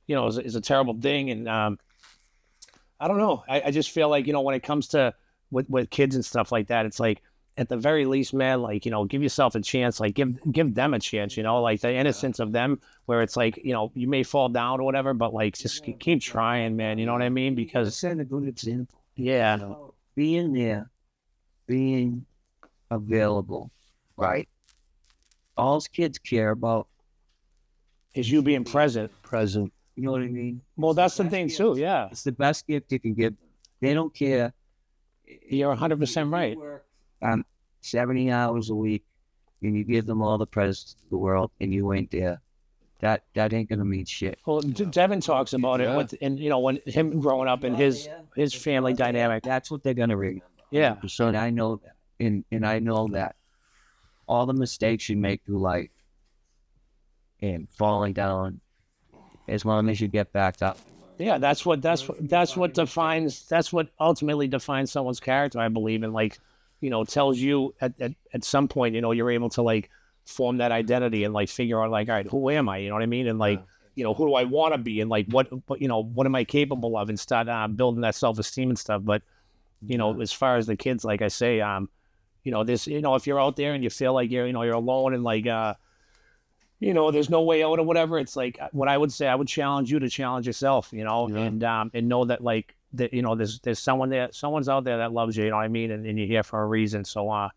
is a terrible thing. And I don't know. I just feel like, when it comes to with kids and stuff like that, it's like at the very least, man, like, give yourself a chance, like give them a chance, like the innocence of them, where it's like, you may fall down or whatever, but like just keep trying, man. You know what I mean? Because Set a good example. yeah, Being there, being available, right? All kids care about, is you being present. you know what I mean? Well, that's the thing too. Yeah, It's the best gift you can give. They don't care. you're 100% right. 70 hours a week, and you give them all the presents of the world, and you ain't there. That ain't gonna mean shit. Well, Devin talks about it with, and when him growing up in his family dynamic. That's what they're gonna remember. Yeah, And I know that. And I know that all the mistakes you make through life and falling down, as long as you get back up. yeah, that's what ultimately defines someone's character, I believe, and like, tells you at some point, you're able to like form that identity and like figure out like, all right, who am I? You know what I mean? And like, who do I want to be? And like, what am I capable of? And start building that self-esteem and stuff. But, as far as the kids, like I say, this, if you're out there and you feel like you're alone and like, there's no way out or whatever, it's like what I would say, I would challenge you to challenge yourself, and know that like, that, there's someone's out there that loves you, you know what I mean? And you're here for a reason. So,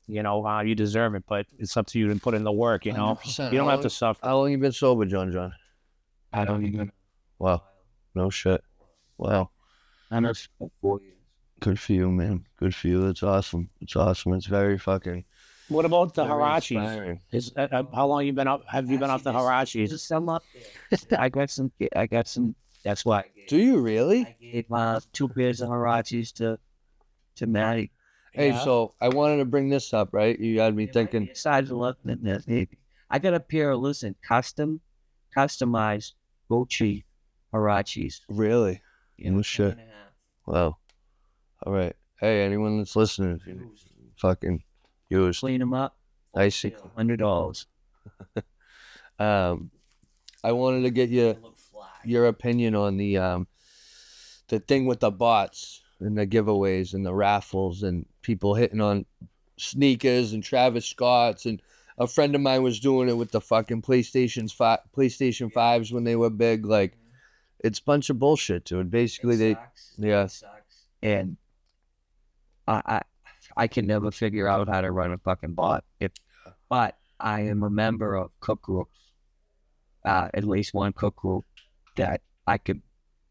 you deserve it, but it's up to you to put in the work, 100%. You don't have to suffer. How long you been sober, John John? I don't even. Wow. No shit. Wow. I'm not 4 years. Good for you, man. Good for you. It's awesome. It's awesome. It's very fucking. What about the very Harachis? inspiring. How long you been up? Have you been off the Harachis? Just some up there. I got some. That's why. Do you really? I gave 2 pairs of Harachis to Maddie. Hey, Yeah. so I wanted to bring this up, right? You had me thinking. Besides looking at this, I got a pair of customized Gucci Harachis. Really? You No shit. Wow. All right. Hey, anyone that's listening, if you fucking use. Clean them up. I see. $100. I wanted to get your opinion on the thing with the bots and the giveaways and the raffles and people hitting on sneakers and Travis Scott's, and a friend of mine was doing it with the fucking PlayStation 5s when they were big. Like, it's a bunch of bullshit, dude. Basically, yeah. And I can never figure out how to run a fucking bot. But I am a member of cook groups, at least one cook group that I could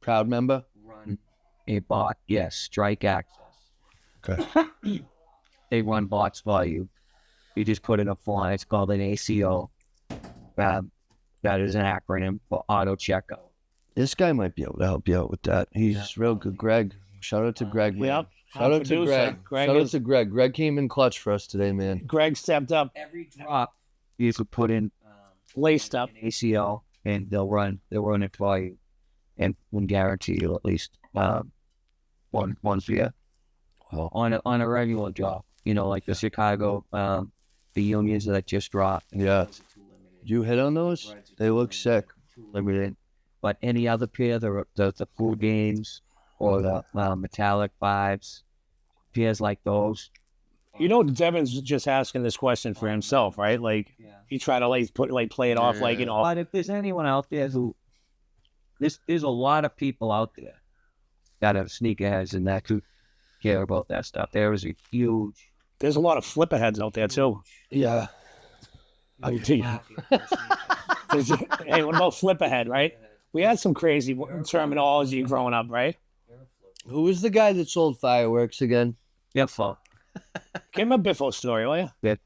Proud member. run a bot. Yes, Strike Access. Okay. They run bots for you. You just put in a form. It's called an ACO. That is an acronym for auto checkout. This guy might be able to help you out with that. He's real good. Greg. Shout out to Greg. Man. Yep. Shout out to Greg. Shout out to Greg. Greg came in clutch for us today, man. Greg stepped up, Every drop you could put in laced up. an ACO, and they'll run it for you, and will guarantee you at least one year Wow. on a regular job. Like the Chicago the unions that just dropped. Yeah. You hit on those? They look sick. Limited, but any other pair, the food games or the metallic 5s, pairs like those. Devin's just asking this question for himself, right? Like, he try to play it off, like, But if there's anyone out there who, there's a lot of people out there that have sneakerheads and that who care about that stuff. There is a huge. There's a lot of flipperheads out there too. Yeah. Hey, what about flipperhead, right? We had some crazy terminology growing up, right? Who was the guy that sold fireworks again? Biffo. Give him a Biffo story, will you?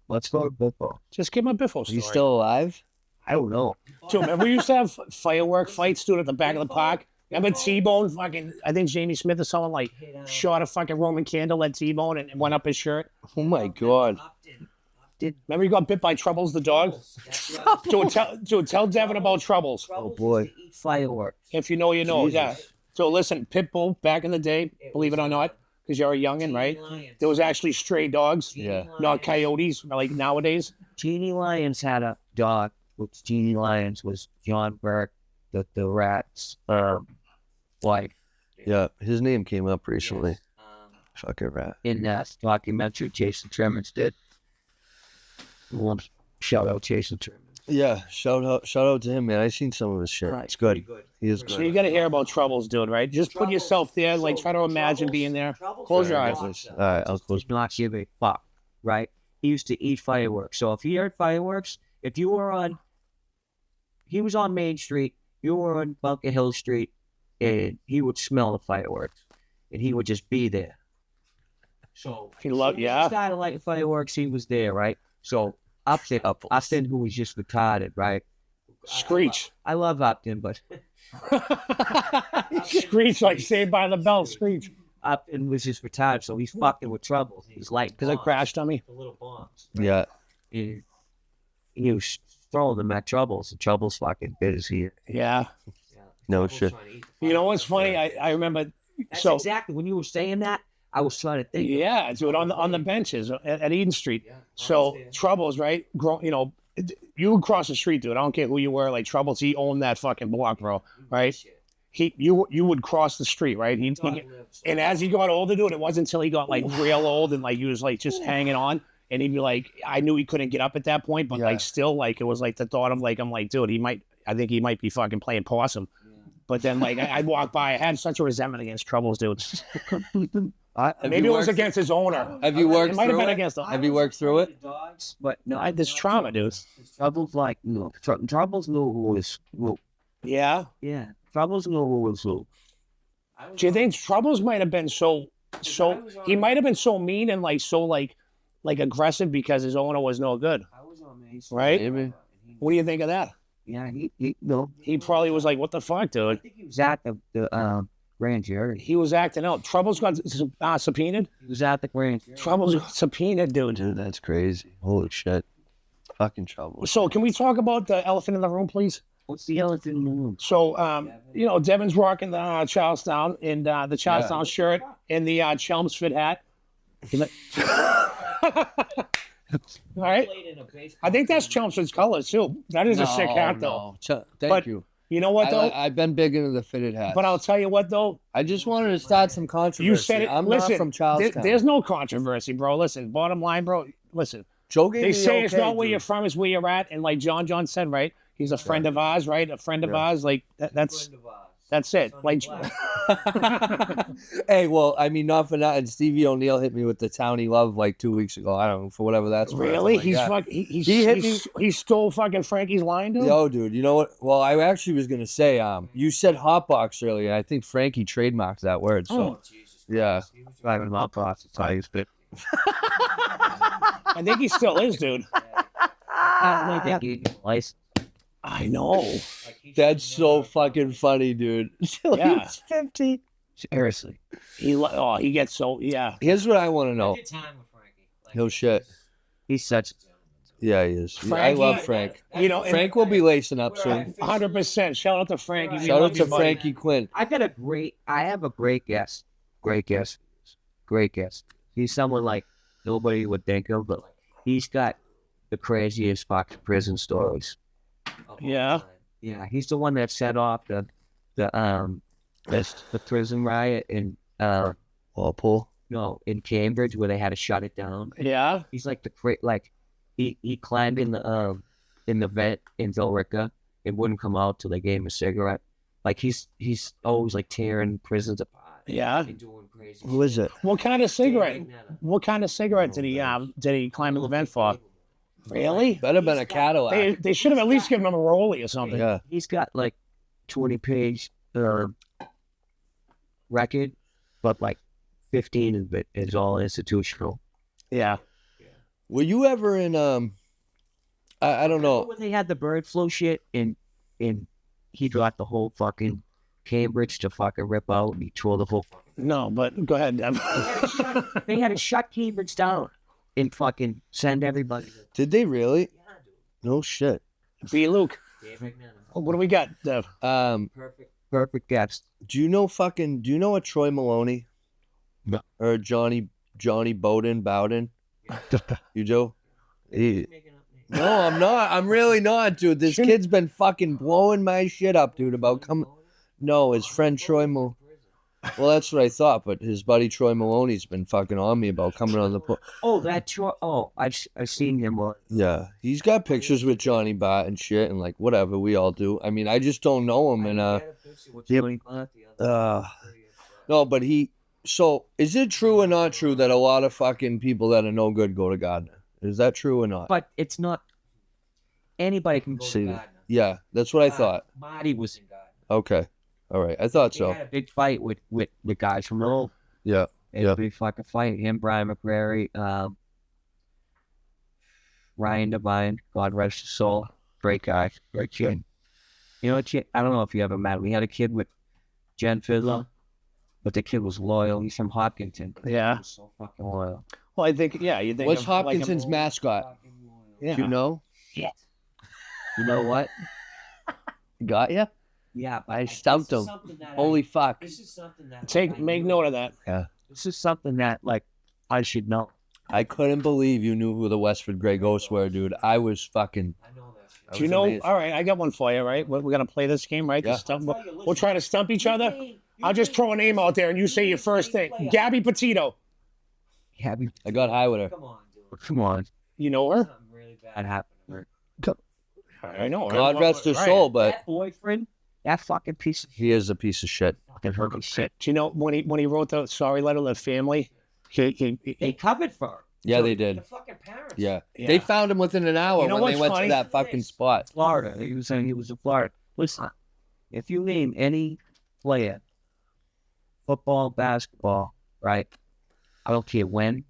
Let's go to Biffo. Just give him a Biffo story. He's still alive? I don't know. Dude, remember we used to have firework fights, dude, at the back of the park? Remember T-Bone fucking, I think Jamie Smith or someone, like, shot a fucking Roman candle at T-Bone and went up his shirt? Oh my God. Remember he got bit by Troubles the dog? Dude, tell Devin about Troubles. Oh boy. Fireworks. If you know, you know. Jesus. Yeah. So listen, Pitbull, back in the day, believe it or not, because you're a youngin', right? There was actually stray dogs, Yeah. not coyotes, like nowadays. Jeannie Lyons had a dog, which Jeannie Lyons was John Burke, the rat's wife. Yeah, his name came up recently. Fucking rat. In that documentary Jason Tremens did. Shout out Jason Tremens. Yeah, shout out to him, man. I seen some of his shit. Right, It's good. He is So good. you got to hear about Troubles, dude, right? Just put yourself there, like try to imagine being there. Close your eyes. All right, I'll close. Did not give a fuck, right? He used to eat fireworks. So if he heard fireworks, if you were on, he was on Main Street, you were on Bunker Hill Street, and he would smell the fireworks, and he would just be there. So He loved, he yeah. started lighting fireworks, he was there, right? So Upton, who was just retarded, right? Screech. I love Upton, but Screech, like Saved by the Bell, Screech. Upton was just retarded, so he's fucking with Trouble. He's like, Because it crashed on me. the little bombs. Yeah. He was throwing them at Troubles, and Troubles fucking bit his ear. Yeah. No shit. You know what's funny? I remember. That's So exactly when you were saying that, I was trying to think. yeah, dude, on the benches at Eden Street. So Troubles, right? You know, you would cross the street, dude. I don't care who you were. Like Troubles, he owned that fucking block, bro. Right? You would cross the street, right? And as he got older, dude, it wasn't until he got like real old and like he was like just hanging on. And he'd be like, I knew he couldn't get up at that point, but like still, like it was like the thought of like, I'm like, dude, I think he might be fucking playing possum. But then like I'd walk by, I had such a resentment against Troubles, dude. Maybe it was against his owner. Have you worked It might have through been it? against the Have you worked through it? But no, This trauma, dude. Troubles like no. Troubles knew who was who. Yeah. Yeah, Troubles knew who was who. Do you think Troubles might have been so he might have been so mean and like so like aggressive because his owner was no good, right? Maybe. What do you think of that? Yeah, he no. He probably was like, "What the fuck, dude?" He was at the grand jury. He was acting out. Troubles got subpoenaed. He was at the grand jury. Troubles got subpoenaed, dude. Dude, that's crazy. Holy shit. Fucking trouble. So, can we talk about the elephant in the room, please? What's the elephant in the room? So, you know, Devin's rocking the Charlestown and the Charlestown shirt and the Chelmsford hat. All right. I think that's Chelmsford's colors too. That is a sick hat, though. Thank But- you. You know what, though? I've been big into the fitted hats. But I'll tell you what, though. I just wanted to start some controversy. You said it. I'm listen, not from Charlestown. there's no controversy, bro. Listen, bottom line, bro. Listen, Joe gave they me say the it's okay, not where dude. you're from, it's where you're at. And like John John said, right? He's a friend of ours, right? A friend of ours. Like that's it. Like, Hey, well, I mean, not for nothing. Stevie O'Neill hit me with the Townie Love like 2 weeks ago. I don't know, for whatever that's worth. really? I'm like, He's yeah. fuck. He hit me. He stole fucking Frankie's line, dude. Yo, dude, you know what? Well, I actually was gonna say, you said hotbox earlier. I think Frankie trademarked that word. So, yeah. Driving my boss. That's how he's been. I think he still is, dude. I know. That's so fucking funny, dude. Until Yeah. he's 50. Seriously. He gets so yeah. Here's what I want to know. He'll shit. He's such. Yeah, he is. I Frankie- love Frank. You know, Frank will be lacing up soon. 100%. Shout out to Frankie. We Shout love out you, to buddy. Frankie Quinn. I have a great guest. Great guest. Great guest. He's someone like nobody would think of, but he's got the craziest fucking prison stories. Yeah. Yeah, he's the one that set off the prison riot in Walpole. in Cambridge where they had to shut it down. Yeah. He's like he climbed in the vent in Villarica and wouldn't come out till they gave him a cigarette. Like he's always like tearing prisons apart. Yeah. And doing crazy. Who is it? What kind of cigarette? What kind of cigarette did he climb in the vent for? Really? Better been a Cadillac. They should have at least given him a rollie or something. Yeah. He's got like 20-page record, but like 15 of it is all institutional. Yeah. Were you ever in I don't know. When they had the bird flu shit and he got the whole fucking Cambridge to fucking rip out and he tore the whole No, but go ahead, Dev. they had to shut Cambridge down and fucking send everybody. Did they really? No shit. B. Luke. What do we got, Dev? Perfect guest. Do you know a Troy Maloney? No. Or Johnny Bowden? You do? No, I'm not. I'm really not, dude. This kid's been fucking blowing my shit up, dude, about coming. No, his friend Troy Maloney. Well, that's what I thought, but his buddy Troy Maloney's been fucking on me about coming on the Oh, that Troy. Oh, I've seen him. Yeah, he's got pictures with Johnny Bott and shit, and like whatever we all do. I mean, I just don't know him, and no, but he. So, is it true or not true that a lot of fucking people that are no good go to Gardner? Is that true or not? But it's not. Anybody can go See, to Gardner. yeah, that's what I thought. Marty was in Gardner. Okay, all right, I thought He so. had a big fight with the guys from Roll. Yeah, A big fucking fight. Him, Brian McCrary, Ryan Devine, God rest his soul. Great guy, great kid. You know what? I don't know if you ever met him. We had a kid with Jen Fiddler, but the kid was loyal. He's from Hopkinton. Yeah. He was so fucking loyal. Well, I think, yeah, you think What's of, like, Hopkinson's mascot? Yeah. Do you know? Shit. You know what? Got ya? Yeah, I stumped him. Holy fuck! This is something that Make note of that. This is something that like I should know. I couldn't believe you knew who the Westford Grey Ghosts were, dude. I was fucking. I know that shit. I Do you was know? amazed. All right, I got one for you, right? We're going to play this game, right? Yeah. We'll try to stump each other. I'll just throw a name out there and you say your first thing. Gabby Petito. Gabby, I got high with her. come on, dude. Come on. You know her? Something really bad happened to her. I know her. God rest her Right. soul, but That boyfriend, that fucking piece of he is a piece of shit. fucking hurt shit. Do you know when he wrote the sorry letter to the family? They covered for her. Yeah, they The did. fucking parents. Yeah. Yeah. They found him within an hour You know when they what's went funny? to that fucking spot. Florida. He was saying he was in Florida. Listen, if you name any player, football, basketball, right? I don't care when,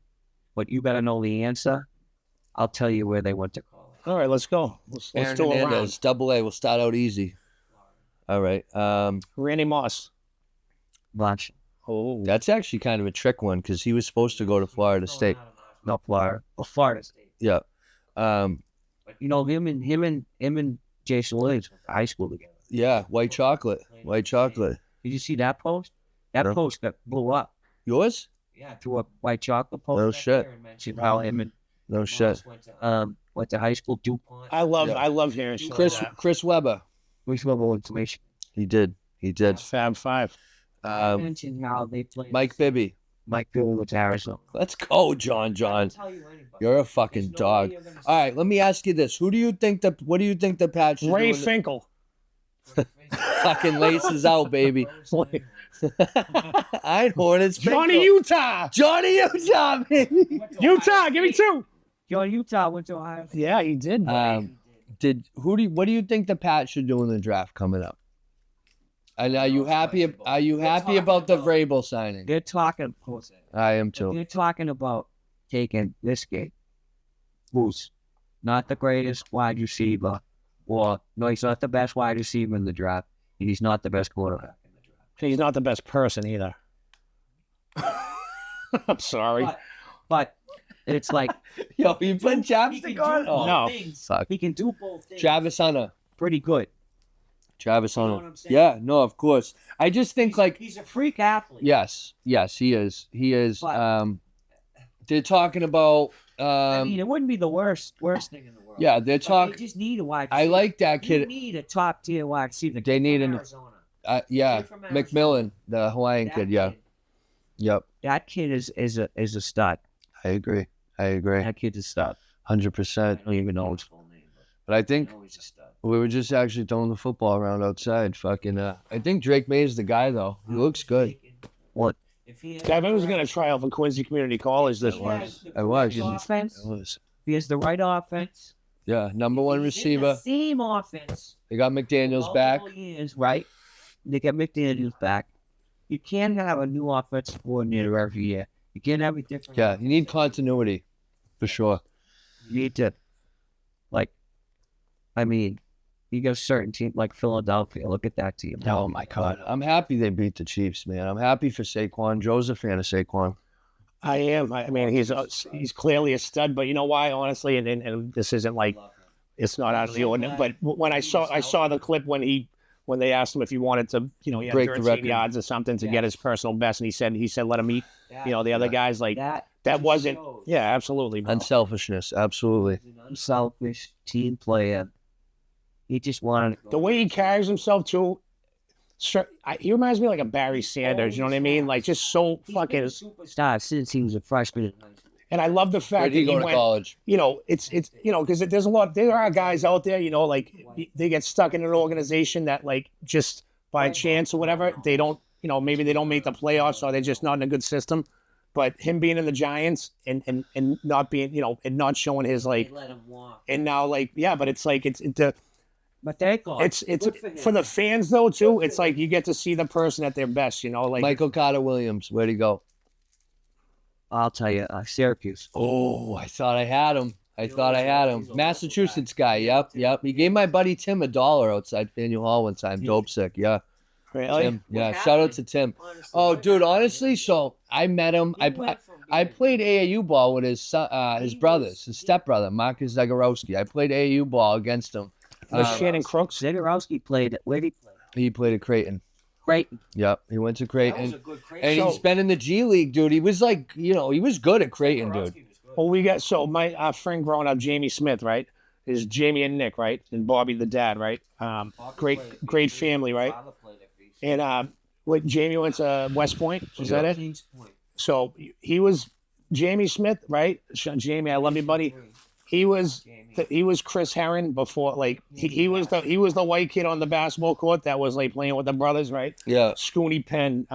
but you better know the answer. I'll tell you where they went to college. All right, let's go. Let's Aaron do a round. Hernandez, double A. We'll start out easy. All right. Randy Moss. Watch. Oh, That's actually kind of a trick one because he was supposed to go to Florida State. No, Florida. Well, Florida State. Yeah. But you know, him and Jason Williams went to high school together. Yeah. White chocolate. White chocolate. Did you see that post? That No. post got blew up. Yours? Yeah, threw a white chocolate post. No up shit. there and mentioned how him and No shit. went to high school. DuPont. I love hearing shit Chris like that. Chris Webber. Which level information? He did. He did. Fab Five. Mentioned how they played. Mike Bibby. Mike Billy went to Arizona. Let's go, John John. Tell you anybody. You're a fucking There's nobody dog. you're gonna All right, let me ask you this: What do you think the Pats should Ray do? Finkel. Fucking laces out, baby. Einhorn is Johnny Utah. Johnny Utah, baby. Utah, give me two. John Utah went to Ohio. Yeah, he did. What do you think the Pats should do in the draft coming up? And are you happy? Are you happy about the Vrabel signing? They're talking. I am too. They're talking about taking this kid, who's not the greatest wide receiver, or no, he's not the best wide receiver in the draft, and he's not the best quarterback in the draft. He's not the best person either. I'm sorry. But it's like Yo, you put he can chapstick do on? both Oh, No. things. fuck. He can do both things. Travis Hunter. Pretty good. Travis You know Hunter. what I'm saying? Yeah, no, of course. I just think like He's a freak athlete. yes, he is. He is. But- They're talking about. I mean, it wouldn't be the worst thing in the world. Yeah, they're But talking. They just need a wide I receiver. like that You kid. need a top tier wide receiver. They need from an- Arizona. Yeah, Kid from Arizona. McMillan, the Hawaiian That kid. Yeah, yep. That kid is a stud. I agree. That kid's a stud. 100%. I don't even know his full name, But I but I think know he's a stud. we were just actually throwing the football around outside. Fucking. I think Drake May is the guy though. He looks good. What? Gavin was going to try out for Quincy Community College this one. I was. Offense. It was. He has the right offense. Yeah, number one He's in the receiver. same offense. They got McDaniel's back. Multiple years, right? They got McDaniel's back. You can't have a new offensive coordinator every year. You can't have a different. Yeah, you need continuity, for sure. You need to, like, I mean, you got a certain team like Philadelphia. Look at that team. Oh my God, I'm happy they beat the Chiefs, man. I'm happy for Saquon. Joe's a fan of Saquon. I am. I mean, he's clearly a stud, but you know why? Honestly, and this isn't like it's not out of the ordinary. But when I saw the clip when he when they asked him if he wanted to, you know, he had Break the 13 record. yards or something to get his personal best, and he said let him eat, you know, the other guys. Like that just wasn't, shows yeah, absolutely, bro. Unselfishness, absolutely. he's an unselfish team player. He just wanted to go. The way he carries himself too, he reminds me like a Barry Sanders. You know what I mean? Like just so fucking. Superstar since he was a freshman in high school. And I love the fact Where'd that he go to went. college? You know, it's you know, because there are guys out there, you know, like they get stuck in an organization that like just by chance or whatever they don't, you know, maybe they don't make the playoffs or they're just not in a good system. But him being in the Giants and not being, you know, and not showing his like, They let him walk. and now like yeah, but it's like it's But thank God. it's for the fans though too. It's like you get to see the person at their best, you know, like Michael Carter Williams, where'd he go? I'll tell you, Syracuse. Oh, I thought I had him. Massachusetts guy. Yep. He gave my buddy Tim $1 outside Faneuil Hall one time. Dope sick. Yeah. really. Tim. Yeah. Shout out to Tim. Oh, dude. Honestly, so I met him. I played AAU ball with his brothers, his stepbrother Marcus Zagorowski. I played AAU ball against him. Was Shannon Crooks? Zagorowski played. Where did he play? He played at Creighton. Creighton. Yep. He went to Creighton. good And he's been in the G League, dude. He was like, you know, he was good at Creighton, dude. Well, we got my friend growing up, Jamie Smith, right? Is Jamie and Nick, right? And Bobby the dad, right? Great family, right? And what Jamie went to West Point, is that it? So he was Jamie Smith, right? Jamie, I love you, buddy. He was Chris Herron before, like he was the white kid on the basketball court that was like playing with the brothers, right? Yeah. Scooney Penn,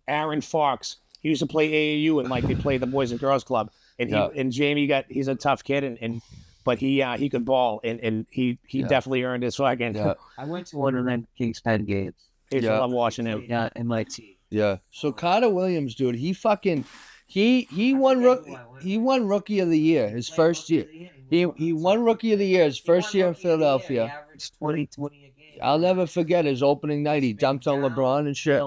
Aaron Fox. He used to play AAU and like they played the Boys and Girls Club. And Jamie he's a tough kid but he could ball and he definitely earned his fucking. Yeah. I went to one of them Kings Penn games. I used to love watching him. Yeah, in my team. Yeah. So Carter Williams, dude, he won Rookie of the Year his first year. He won Rookie of the Year his first year in Philadelphia. He averaged 20 a game. I'll never forget his opening night. He dumped on LeBron and shit.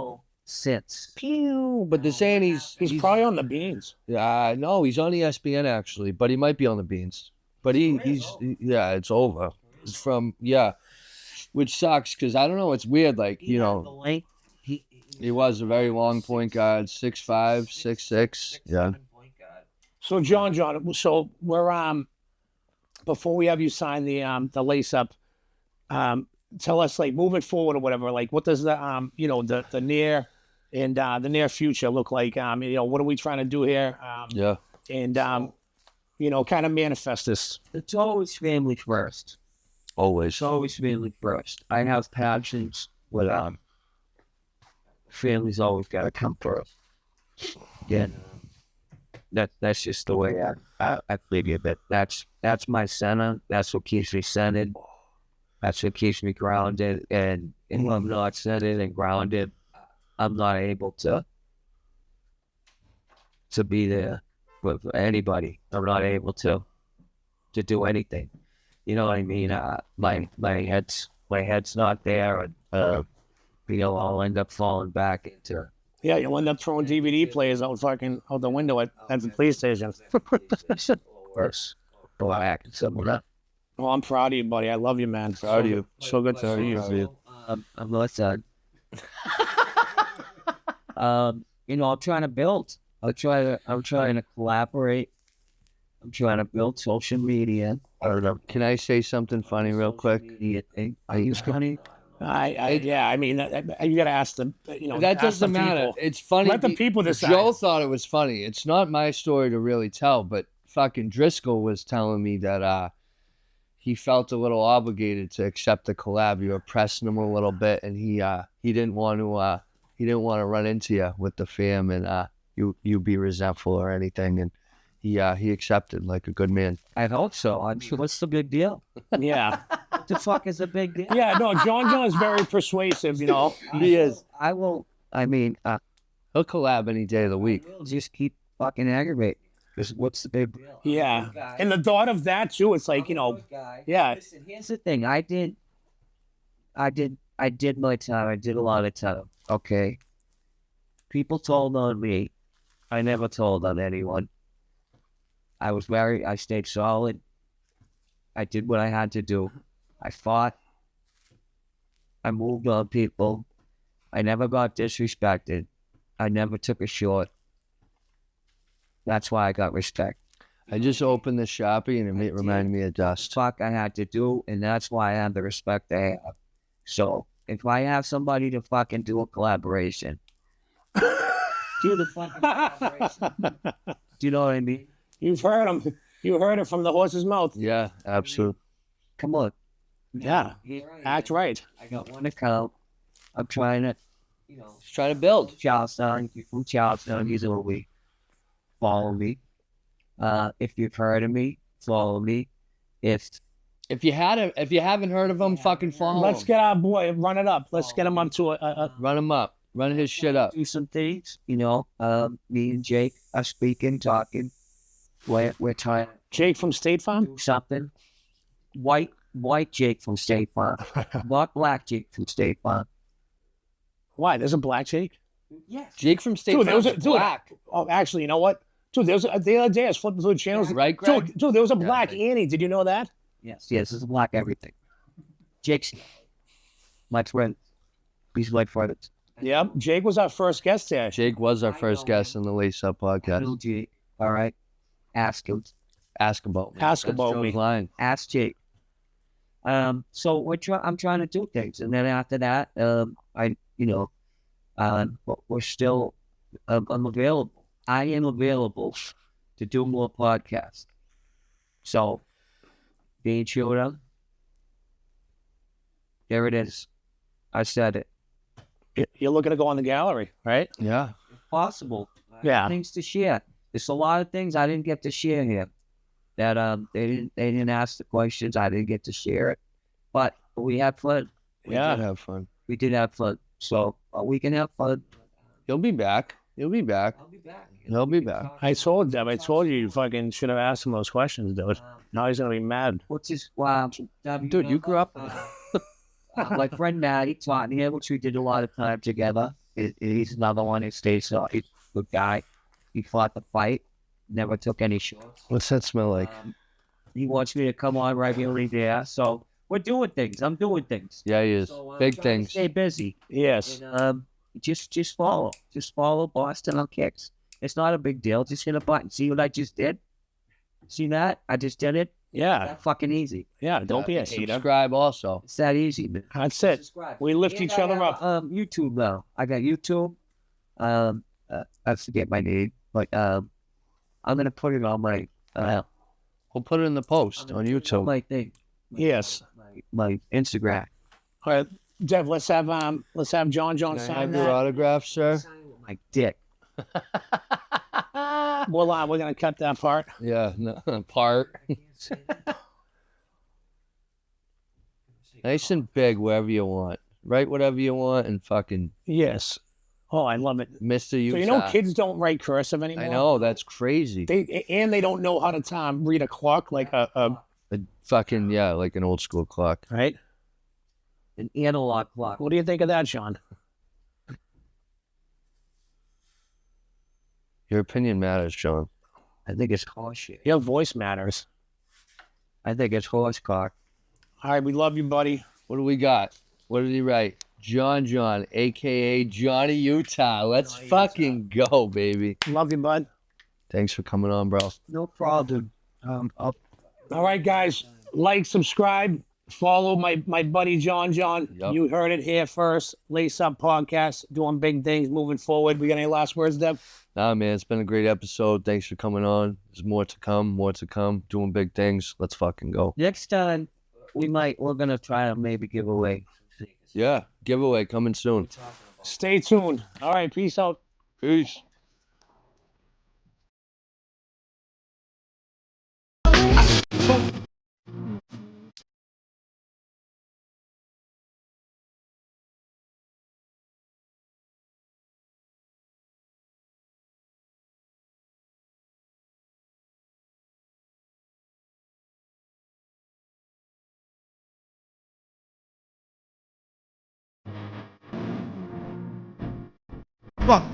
Sits. Pew! But they're saying he's Probably on the beans. no, he's on ESPN actually, but he might be on the beans. But it's over. It's from which sucks because I don't know. It's weird, like you know. He was a very long point guard, 6'5", 6'6". Yeah. So John, so we're before we have you sign the LaceUp, tell us like moving forward or whatever. Like what does the you know the near and the near future look like? You know what are we trying to do here? And you know kind of manifest this. It's always family first. Always. It's always family first. I have passions with family's always got to come first. Yeah, that's just the way I figure that. That's my center. That's what keeps me centered. That's what keeps me grounded. And if I'm not centered and grounded, I'm not able to be there for anybody. I'm not able to do anything. You know what I mean? My head's not there, and you know, I'll end up falling back into. Yeah, you'll end up throwing DVD players out the window at the police station. Worse. Go back and something like that. Well, I'm proud of you, buddy. I love you, man. Proud of you. So good to see you. I'm not sad. You know, I'm trying to build. I'm trying to collaborate. I'm trying to build social media. Can I say something funny real quick? Are you funny? I mean, you got to ask them. You know, That ask doesn't the matter. people. It's funny. Let the people decide. Joe thought it was funny. It's not my story to really tell, but fucking Driscoll was telling me that he felt a little obligated to accept the collab. You were pressing him a little bit, and he didn't want to run into you with the fam and you be resentful or anything, and he accepted like a good man. I hope so. I mean, what's the big deal? Yeah. What the fuck is the big deal? Yeah, no, John is very persuasive, you know. He is. I will. I mean, He'll collab any day of the week. we'll just keep fucking aggravating. Because what's the big deal? Yeah. And the thought of that too, it's like, you know, yeah. Listen, here's the thing. I did my time. I did a lot of time. Okay. People told on me. I never told on anyone. I stayed solid. I did what I had to do. I fought. I moved on people. I never got disrespected. I never took a short. That's why I got respect. I just opened the Sharpie and it reminded me of dust. Fuck I had to do, and that's why I have the respect I have. So if I have somebody to fucking do a collaboration, do the fucking collaboration. Do you know what I mean? You've heard him. You heard it from the horse's mouth. Yeah, absolutely. Come on. Yeah. Here I am. Act right. I got one account. I'm trying to, Just trying to build. Charlestown. You're from Charlestown. You know me. Follow me. If you've heard of me, follow me. If If you haven't heard of him, fucking follow Let's him. get our boy, run it up. Let's get him up to a Run him up. Run his shit up. do some things, me and Jake are speaking, talking. We're trying to Jake from State Farm. do something. White Jake from State Farm. Not black Jake from State Farm. Why? There's a black Jake. Yes. Jake from State Dude, there Farm was a is dude. black. Oh, actually, you know what? Dude, the other day I was flipping through the channels. Right, Greg? Dude, there was a Yeah, black right. Annie. Did you know that? Yes, it's a black everything. Jake's my friend. He's my friend. Yep. Jake was our first guest there. Jake was our first guest on the LaceUp podcast. Little Jake. All right. Ask him. Ask about me. Ask That's about Joe's me. line. Ask Jake. So I'm trying to do things, and then after that, we're still, I'm available. I am available to do more podcasts. So, being children, there it is. I said it. You're looking to go on the gallery, right? Yeah. Possible. Yeah. Things to share. There's a lot of things I didn't get to share here. That they didn't ask the questions. I didn't get to share it, but we had fun. We Yeah. did have fun. We did have fun. So we can have fun. He'll be back. He'll be back. I'll be back. He'll be back. I told them. I told you fucking should have asked him those questions, dude. Now he's gonna be mad. What's his wow? Dude, you grew up. My friend Maddie taught me, which we did a lot of time together. He's another one who stays. He's a good guy. He fought the fight. Never took any shorts. What's that smell like? He wants me to come on regularly there. So we're doing things. I'm doing things. Yeah, he is. So, Big trying to things. Stay busy. Yes. And, just follow. Just follow Boston on Kicks. It's not a big deal. Just hit a button. See what I just did? See that? I just did it. Yeah. That's fucking easy. Yeah. Don't be a hater. Subscribe also. It's that easy, man. That's it. Subscribe. We lift And each I other have, up. YouTube now. I got YouTube. I forget my name, but I'm gonna put it on my We'll put it in the post on YouTube. my thing. Yes. My Instagram. All right, Dev. Let's have John John Can I sign have your that. autograph, sir? My dick. We're gonna cut that part. Yeah, no, part. Nice and big wherever you want. Write whatever you want and fucking Yes. Oh, I love it. Mr. Utah. So you know, kids don't write cursive anymore. I know, that's crazy. They don't know how to read a clock like a A fucking, yeah, like an old school clock. right. An analog clock. What do you think of that, John? Your opinion matters, John. I think it's horse shit. Your voice matters. I think it's horse cock. All right, we love you, buddy. What do we got? What did he write? John John, a.k.a. Johnny Utah. Let's fucking go, baby. Love you, bud. Thanks for coming on, bro. No problem. All right, guys. Like, subscribe, follow my buddy John John. Yup. You heard it here first. LaceUp podcast, doing big things, moving forward. We got any last words, Deb? Nah, man, it's been a great episode. Thanks for coming on. There's more to come, doing big things. Let's fucking go. Next time, we're gonna try to maybe give away. Yeah, giveaway coming soon. Stay tuned. All right, peace out. Peace. Fuck.